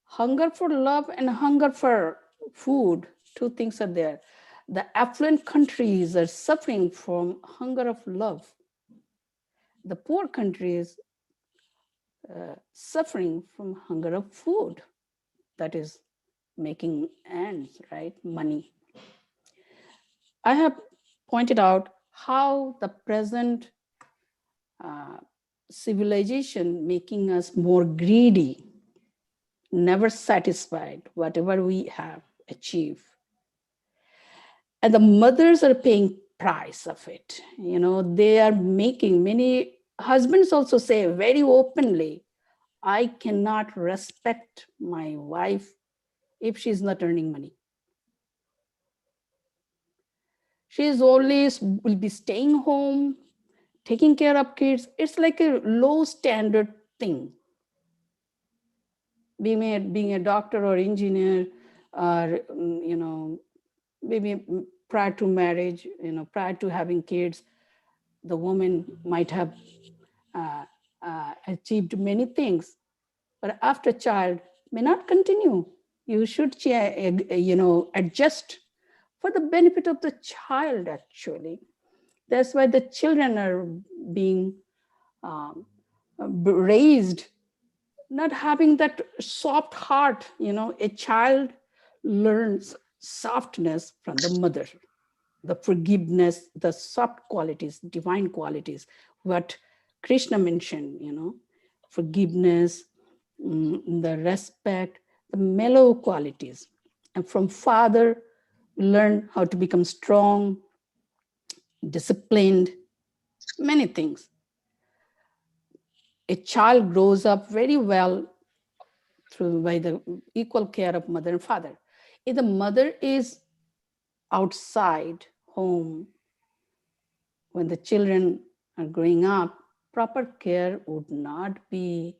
hunger for love and hunger for food. Two things are there. The affluent countries are suffering from hunger of love. The poor countries suffering from hunger of food. That is making ends, right? Money. I have pointed out how the present civilization making us more greedy, never satisfied, whatever we have achieved. And the mothers are paying price of it. They are making, many husbands also say very openly, I cannot respect my wife if she's not earning money. She is always will be staying home, taking care of kids. It's like a low standard thing. Being a doctor or engineer, or maybe prior to marriage, prior to having kids, the woman might have achieved many things, but after child may not continue. You should adjust for the benefit of the child, actually. That's why the children are being raised, not having that soft heart. A child learns softness from the mother, the forgiveness, the soft qualities, divine qualities, what Krishna mentioned, forgiveness, the respect, the mellow qualities. And from father, learn how to become strong, disciplined, many things. A child grows up very well by the equal care of mother and father. If the mother is outside home, when the children are growing up, proper care would not be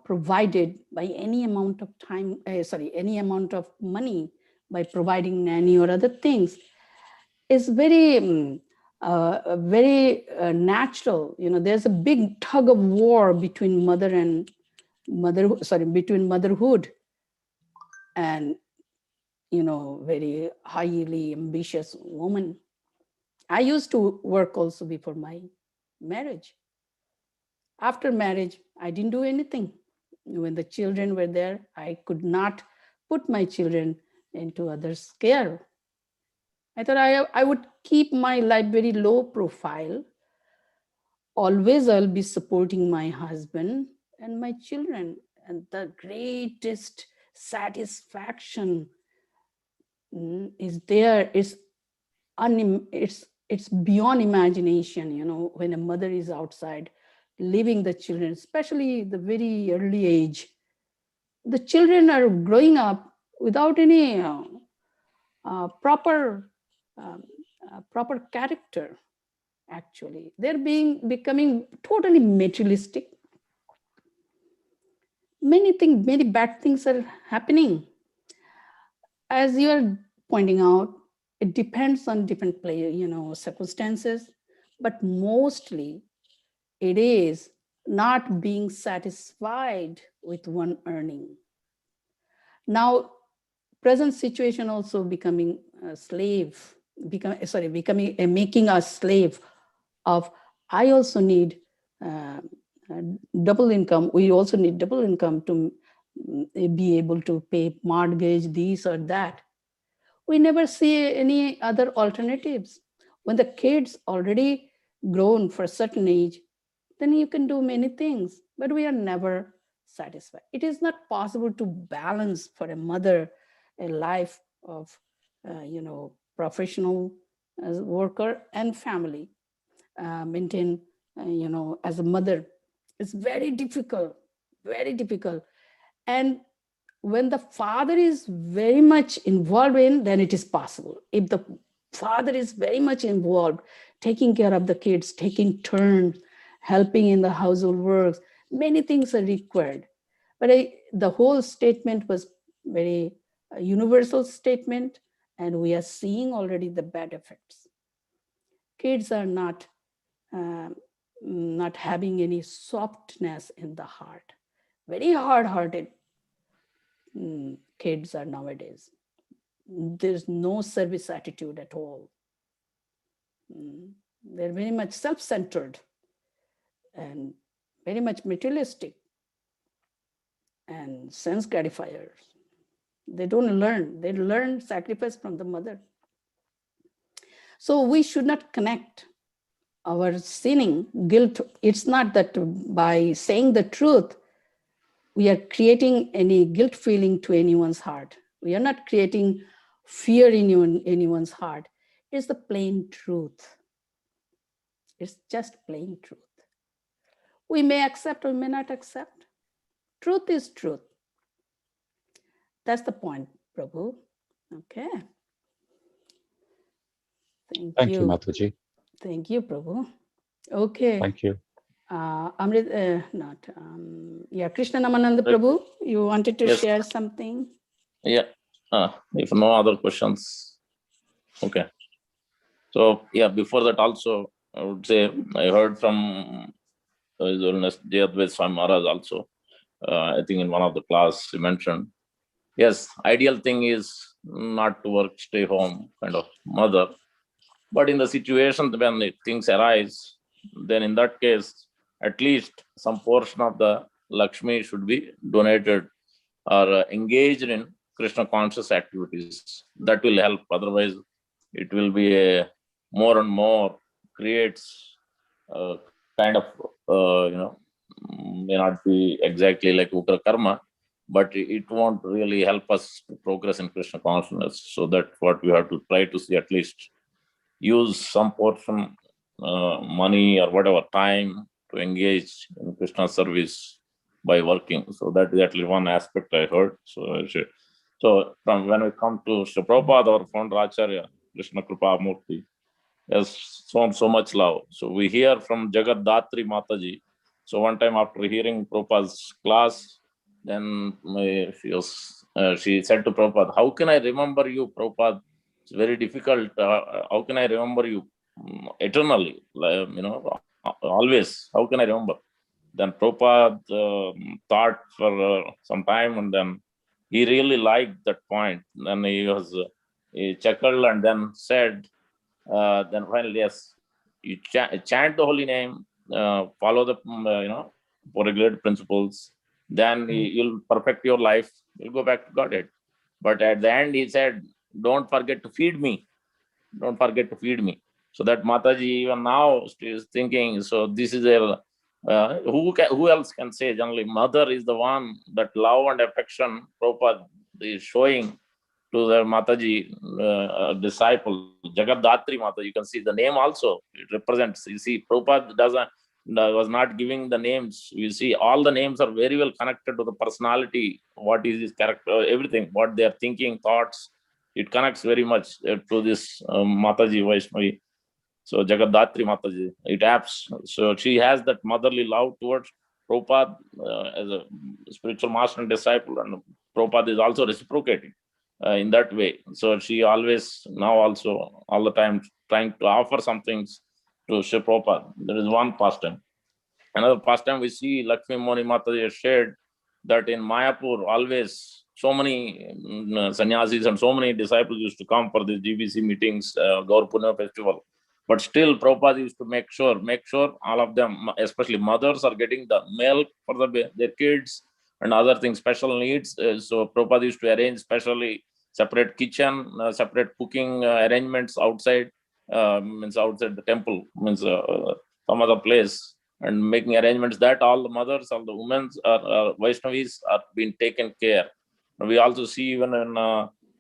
provided by any amount of any amount of money, by providing nanny or other things. It's very natural. There's a big tug of war between between motherhood and very highly ambitious woman. I used to work also before my marriage. After marriage, I didn't do anything. When the children were there, I could not put my children into others' care. I thought I would keep my life very low profile. Always I'll be supporting my husband and my children. And the greatest satisfaction is there. It's beyond imagination, when a mother is outside leaving the children, especially the very early age. The children are growing up without any proper character. Actually, they're becoming totally materialistic. Many bad things are happening. As you are pointing out, it depends on different circumstances, but mostly it is not being satisfied with one earning. Now, present situation also becoming a slave, making us slave of, I also need double income. We also need double income to be able to pay mortgage, this or that. We never see any other alternatives. When the kids already grown for a certain age, then you can do many things, but we are never satisfied. It is not possible to balance for a mother a life of, professional as worker and family, maintain, as a mother. It's very difficult, very difficult. And when the father is very much involved in, then it is possible. If the father is very much involved, taking care of the kids, taking turns, helping in the household works, many things are required. But the whole statement was very universal statement, and we are seeing already the bad effects. Kids are not having any softness in the heart. Very hard-hearted kids are nowadays. There's no service attitude at all. They're very much self-centered and very much materialistic and sense gratifiers. They don't learn. They learn sacrifice from the mother. So we should not connect our sinning, guilt. It's not that by saying the truth, we are creating any guilt feeling to anyone's heart. We are not creating fear in anyone's heart. It's the plain truth. It's just plain truth. We may accept or may not accept. Truth is truth. That's the point, Prabhu. Okay. Thank you, Mataji. Thank you, Prabhu. Okay. Thank you. Amrit, Krishna Namananda Prabhu, you wanted to share something? Yeah. If no other questions. Okay. So, before that also, I would say I heard from His Holiness Jayadvaita Swami Maharaj also. I think in one of the class he mentioned, yes, ideal thing is not to work, stay home kind of mother. But in the situation when things arise, then in that case, at least some portion of the Lakshmi should be donated or engaged in Krishna conscious activities. That will help. Otherwise, it will be a more and more creates kind of, may not be exactly like Ukra Karma, but it won't really help us to progress in Krishna consciousness. So that's what we have to try to see, at least use some portion, money or whatever time to engage in Krishna service by working. So that is at least one aspect I heard. So from when we come to Sri Prabhupada, our founder Acharya, Krishna Kripa Murti, has shown so much love. So we hear from Jagat Datri Mataji. So one time after hearing Prabhupada's class, then she said to Prabhupada, how can I remember you, Prabhupada? It's very difficult. How can I remember you eternally? Always. How can I remember? Then Prabhupada thought for some time, and then he really liked that point. Then he chuckled and then said, then finally, yes, you chant the holy name, follow the regulated principles, then you'll perfect your life, you'll go back to Godhead. But at the end, he said, don't forget to feed me. Don't forget to feed me. So that Mataji even now is thinking, so this is who else can say? Generally, mother is the one that love and affection Prabhupada is showing to their Mataji disciple, Jagaddatri Mataji. You can see the name also. It represents. You see, Prabhupada was not giving the names. You see, all the names are very well connected to the personality. What is his character? Everything. What they are thinking, thoughts. It connects very much to this Mataji Vaishnavi. So Jagaddatri Mataji, it apps. So she has that motherly love towards Prabhupada as a spiritual master and disciple, and Prabhupada is also reciprocating in that way. So she always, now also, all the time trying to offer some things to Sri Prabhupada. There is one pastime. Another pastime we see Lakshmi Moni Mataji has shared that in Mayapur, always so many sannyasis and so many disciples used to come for the GBC meetings, Gaur Purnima festival. But still, Prabhupada used to make sure all of them, especially mothers, are getting the milk for their kids and other things, special needs. So Prabhupada used to arrange specially separate kitchen, separate cooking arrangements outside, means outside the temple, means some other place, and making arrangements that all the mothers, all the women, Vaishnavis are being taken care. We also see even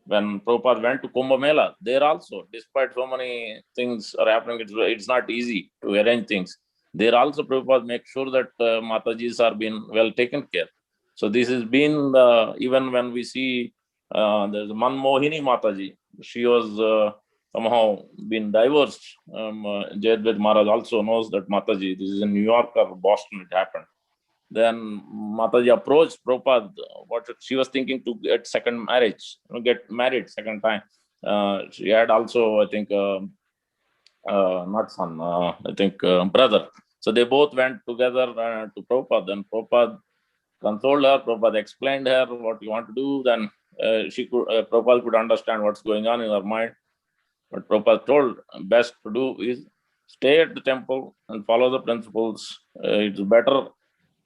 when Prabhupada went to Kumbh Mela, there also, despite so many things are happening, it's not easy to arrange things. There also Prabhupada makes sure that Matajis are being well taken care. So this has been, even when we see there's Manmohini Mataji, she was somehow been divorced. Jayadvaita Maharaj also knows that Mataji, this is in New York or Boston, it happened. Then Mataji approached Prabhupada, what she was thinking to get second marriage, get married second time. She had also, I think, not son, I think brother. So they both went together to Prabhupada. Then Prabhupada consoled her, Prabhupada explained her what you want to do. Then Prabhupada could understand what's going on in her mind. But Prabhupada told best to do is stay at the temple and follow the principles. It's better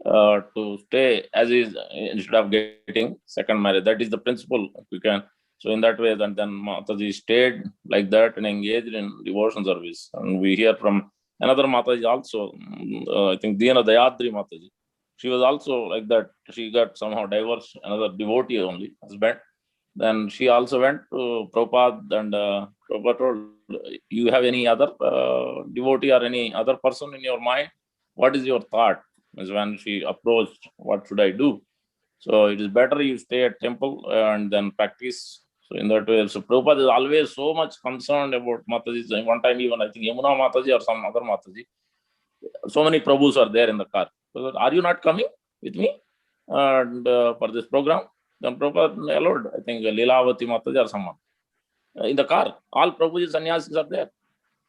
to stay as is instead of getting second marriage. That is the principle we can. So in that way, then Mataji stayed like that and engaged in devotion service. And we hear from another Mataji also, I think Dina Dayadri Mataji. She was also like that. She got somehow divorced, another devotee only, husband. Then she also went to Prabhupada, and Prabhupada told, you have any other devotee or any other person in your mind? What is your thought? Is when she approached, what should I do? So it is better you stay at temple and then practice. So in that way, so Prabhupada is always so much concerned about Mataji. One time even, I think Yamuna Mataji or some other Mataji, so many Prabhus are there in the car. So, are you not coming with me and for this program? Then Prabhupada allowed, I think Leelavati Mataji or someone in the car. All Prabhuji sannyasis are there.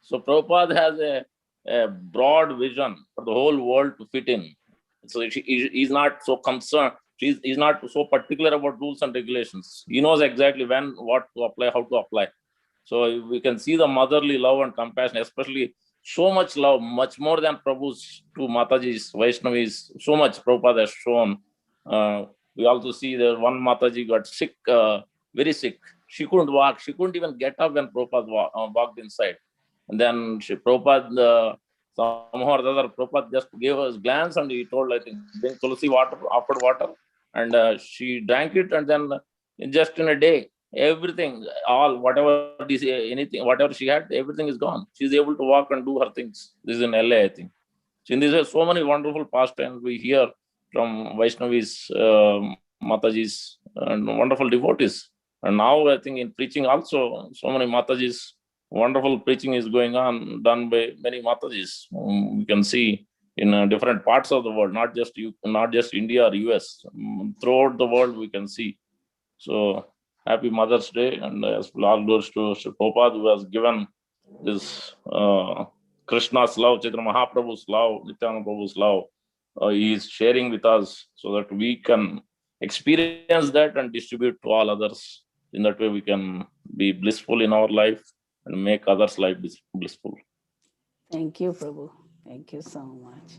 So Prabhupada has a broad vision for the whole world to fit in. So he's not so concerned. He's not so particular about rules and regulations. He knows exactly when, what to apply, how to apply. So we can see the motherly love and compassion, especially so much love, much more than Prabhu's to Mataji's, Vaishnavis, so much Prabhupada has shown. We also see that one Mataji got sick, very sick. She couldn't walk. She couldn't even get up when Prabhupada walked inside. And then Prabhupada, somehow or the other, Prabhupada just gave us a glance and he told, I think, drink tulsi water, offered water. And she drank it, and then just in a day, everything, all, whatever, anything, whatever she had, everything is gone. She's able to walk and do her things. This is in LA, I think. So in this way, so many wonderful pastimes we hear from Vaishnavis, Matajis, and wonderful devotees. And now I think in preaching also, so many Matajis, wonderful preaching is going on, done by many Matajis. We can see in different parts of the world, not just India or US. Throughout the world, we can see. So happy Mother's Day, and all glories to Sri Prabhupada, who has given this Krishna's love, Chaitanya Mahaprabhu's love, Nityananda Prabhu's love. He is sharing with us so that we can experience that and distribute to all others. In that way, we can be blissful in our life and make others' life blissful. Thank you, Prabhu. Thank you so much.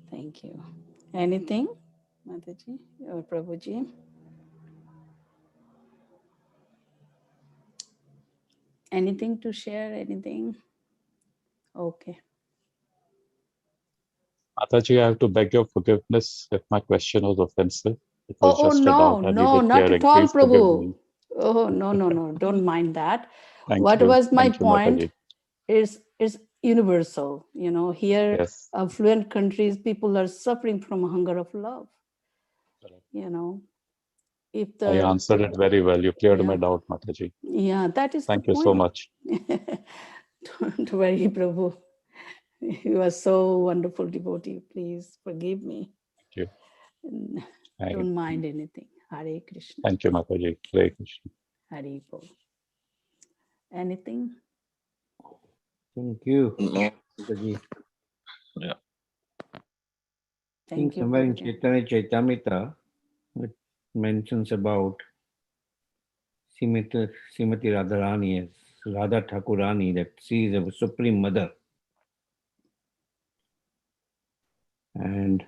Thank you. Anything, Mataji or Prabhuji? Anything to share? Anything? Okay. Mataji, I have to beg your forgiveness if my question was offensive. It was Oh just a no, doubt. I no, needed not clearing. at all, Please forgive Prabhu. me. Oh, no. Don't mind that. Thank What you. was my Thank you, point Mataji. is universal. Here, Yes. affluent countries, people are suffering from hunger of love. Correct. If I answered it very well. You cleared my Yeah. doubt, Mataji. Yeah, that is Thank the you point. so much. Don't worry, Prabhu. You are so wonderful devotee. Please forgive me. Thank you. Don't mind anything. Hare Krishna. Thank you, Mataji. Hare Krishna. Hare Bol. Anything? Thank you, No. Mataji. Yeah. I think Thank you. somewhere in Guruji. Chaitanya Chaitamrita, it mentions about Srimati Radharani as Radha Thakurani, that she is a supreme mother. And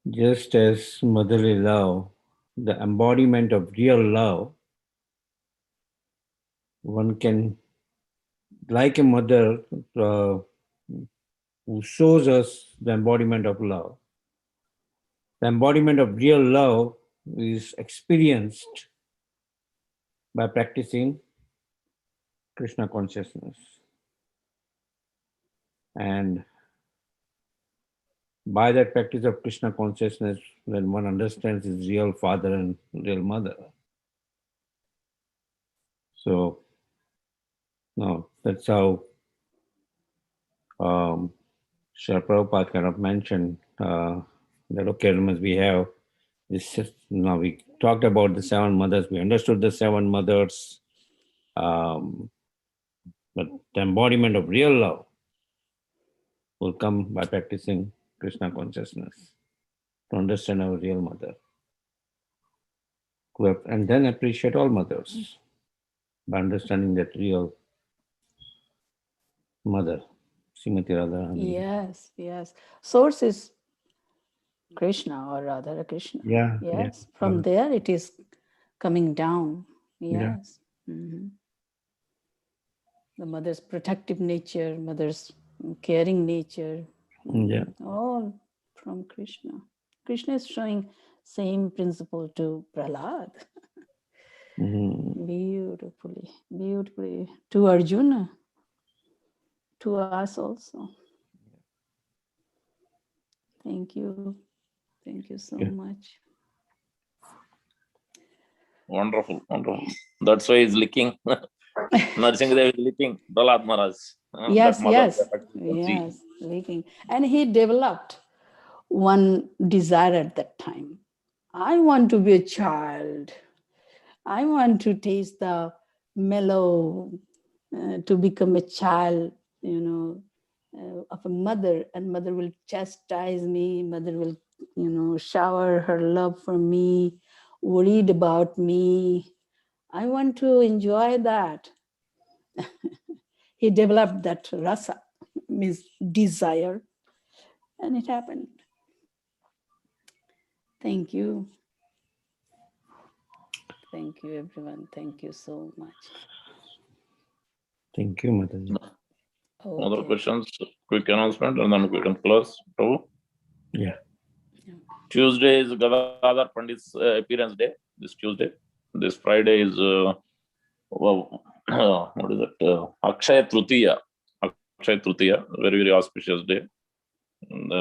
just as motherly love, the embodiment of real love, one can, like a mother who shows us the embodiment of love. The embodiment of real love is experienced by practicing Krishna consciousness. And by that practice of Krishna consciousness, when one understands his real father and real mother. So, no, that's how Srila Prabhupada kind of mentioned that, okay, we have this. Now we talked about the seven mothers, we understood the seven mothers, but the embodiment of real love will come by practicing Krishna consciousness to understand our real mother. And then appreciate all mothers by understanding that real mother, Srimati Radharani. Yes. Source is Krishna or Radha Krishna. Yeah. Yes. From there it is coming down. Yeah. Yes. Mhm. The mother's protective nature, mother's caring nature. Yeah. All from Krishna. Krishna is showing same principle to Prahlad. Mm-hmm. Beautifully. To Arjuna, to us also. Thank you so much. Wonderful. That's why he's licking. Narsingadev is licking Prahlad Maharaj. Yes, that mother, leaking. And he developed one desire at that time. I want to be a child. I want to taste the mellow, to become a child, of a mother, and mother will chastise me, mother will, shower her love for me, worried about me. I want to enjoy that. He developed that rasa, means desire, and it happened. Thank you. Thank you, everyone. Thank you so much. Thank you, Mataji. Other questions, quick announcement, and then we can close. Prabhu? Yeah. Tuesday is Gadadhar Pandit's appearance day, this Tuesday. This Friday is, what is it? Akshaya Tritiya. Very auspicious day. And,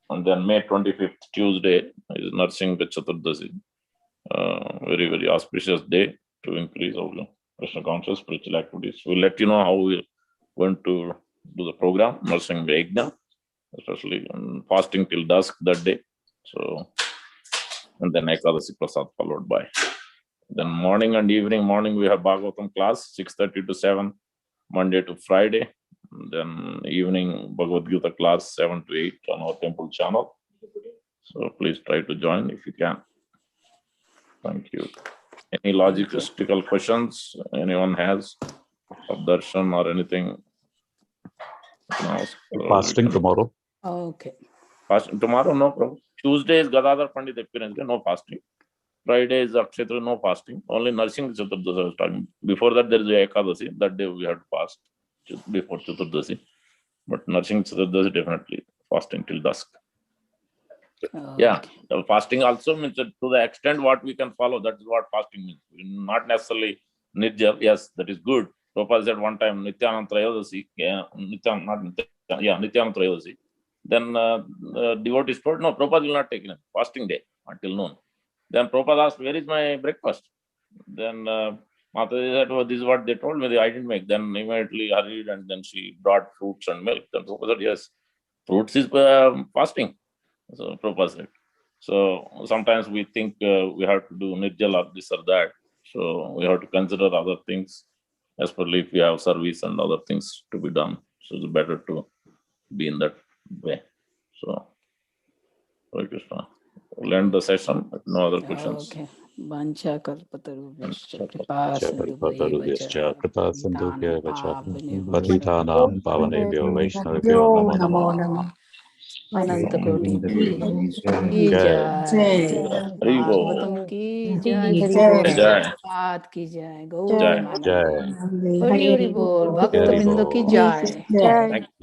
and then May 25th, Tuesday, is Narsinga Chaturdasi. Very auspicious day to increase our Krishna conscious spiritual activities. We'll let you know how we're going to do the program, Narsinga Yajna, especially fasting till dusk that day. So, and then Ekadasi Prasad followed by. Then morning and evening, morning we have Bhagavatam class, 6:30 to 7, Monday to Friday. And then evening Bhagavad Gita class, 7 to 8 on our temple channel. So please try to join if you can. Thank you. Any logistical questions anyone has of darshan or anything? Fasting tomorrow. Okay. Fasting tomorrow, no problem. Tuesday is Gadadhar Pandit appearance day, no fasting. Friday is Akshetra, no fasting. Only Narsinga Chaturdasi I was talking. Before that, there is a Ekadasi. That day we have to fast before Chaturdasi. But Narsinga Chaturdasi definitely fasting till dusk. Yeah, Okay. the fasting also means that to the extent what we can follow, that is what fasting means. Not necessarily nirjal. Yes, that is good. Prabhupada said one time, Nityananda Trayodasi, Nityananda Trayodasi. Then devotees told, no, Prabhupada will not take it. Fasting day until noon. Then Prabhupada asked, where is my breakfast? Then Mataji said, oh, this is what they told me. I didn't make. Then immediately hurried, and then she brought fruits and milk. Then Prabhupada said, yes, fruits is fasting. So Prabhupada said. So sometimes we think we have to do nirjal or this or that. So we have to consider other things, especially if we have service and other things to be done. So it's better to be in that way. So, Hare Krishna. We'll end the session. No other questions. Okay. Vancha kalpatarubhyascha kripa Kalpatarubhyascha sindhubhyeva kripa patitanam sindhubhyeva cha pavanebhyo patitanam pavanebhyo vaishnavibhyo namo namo. अनंत कोटि की जय जय Haribo. Bhagavatam की जय Jai Shri Jai गुरु Jai. Prabhupada की जय गौ Jai. Premanand जय हरि हरि बोल भक्त हरि बिंदु की बोल जय Thank you.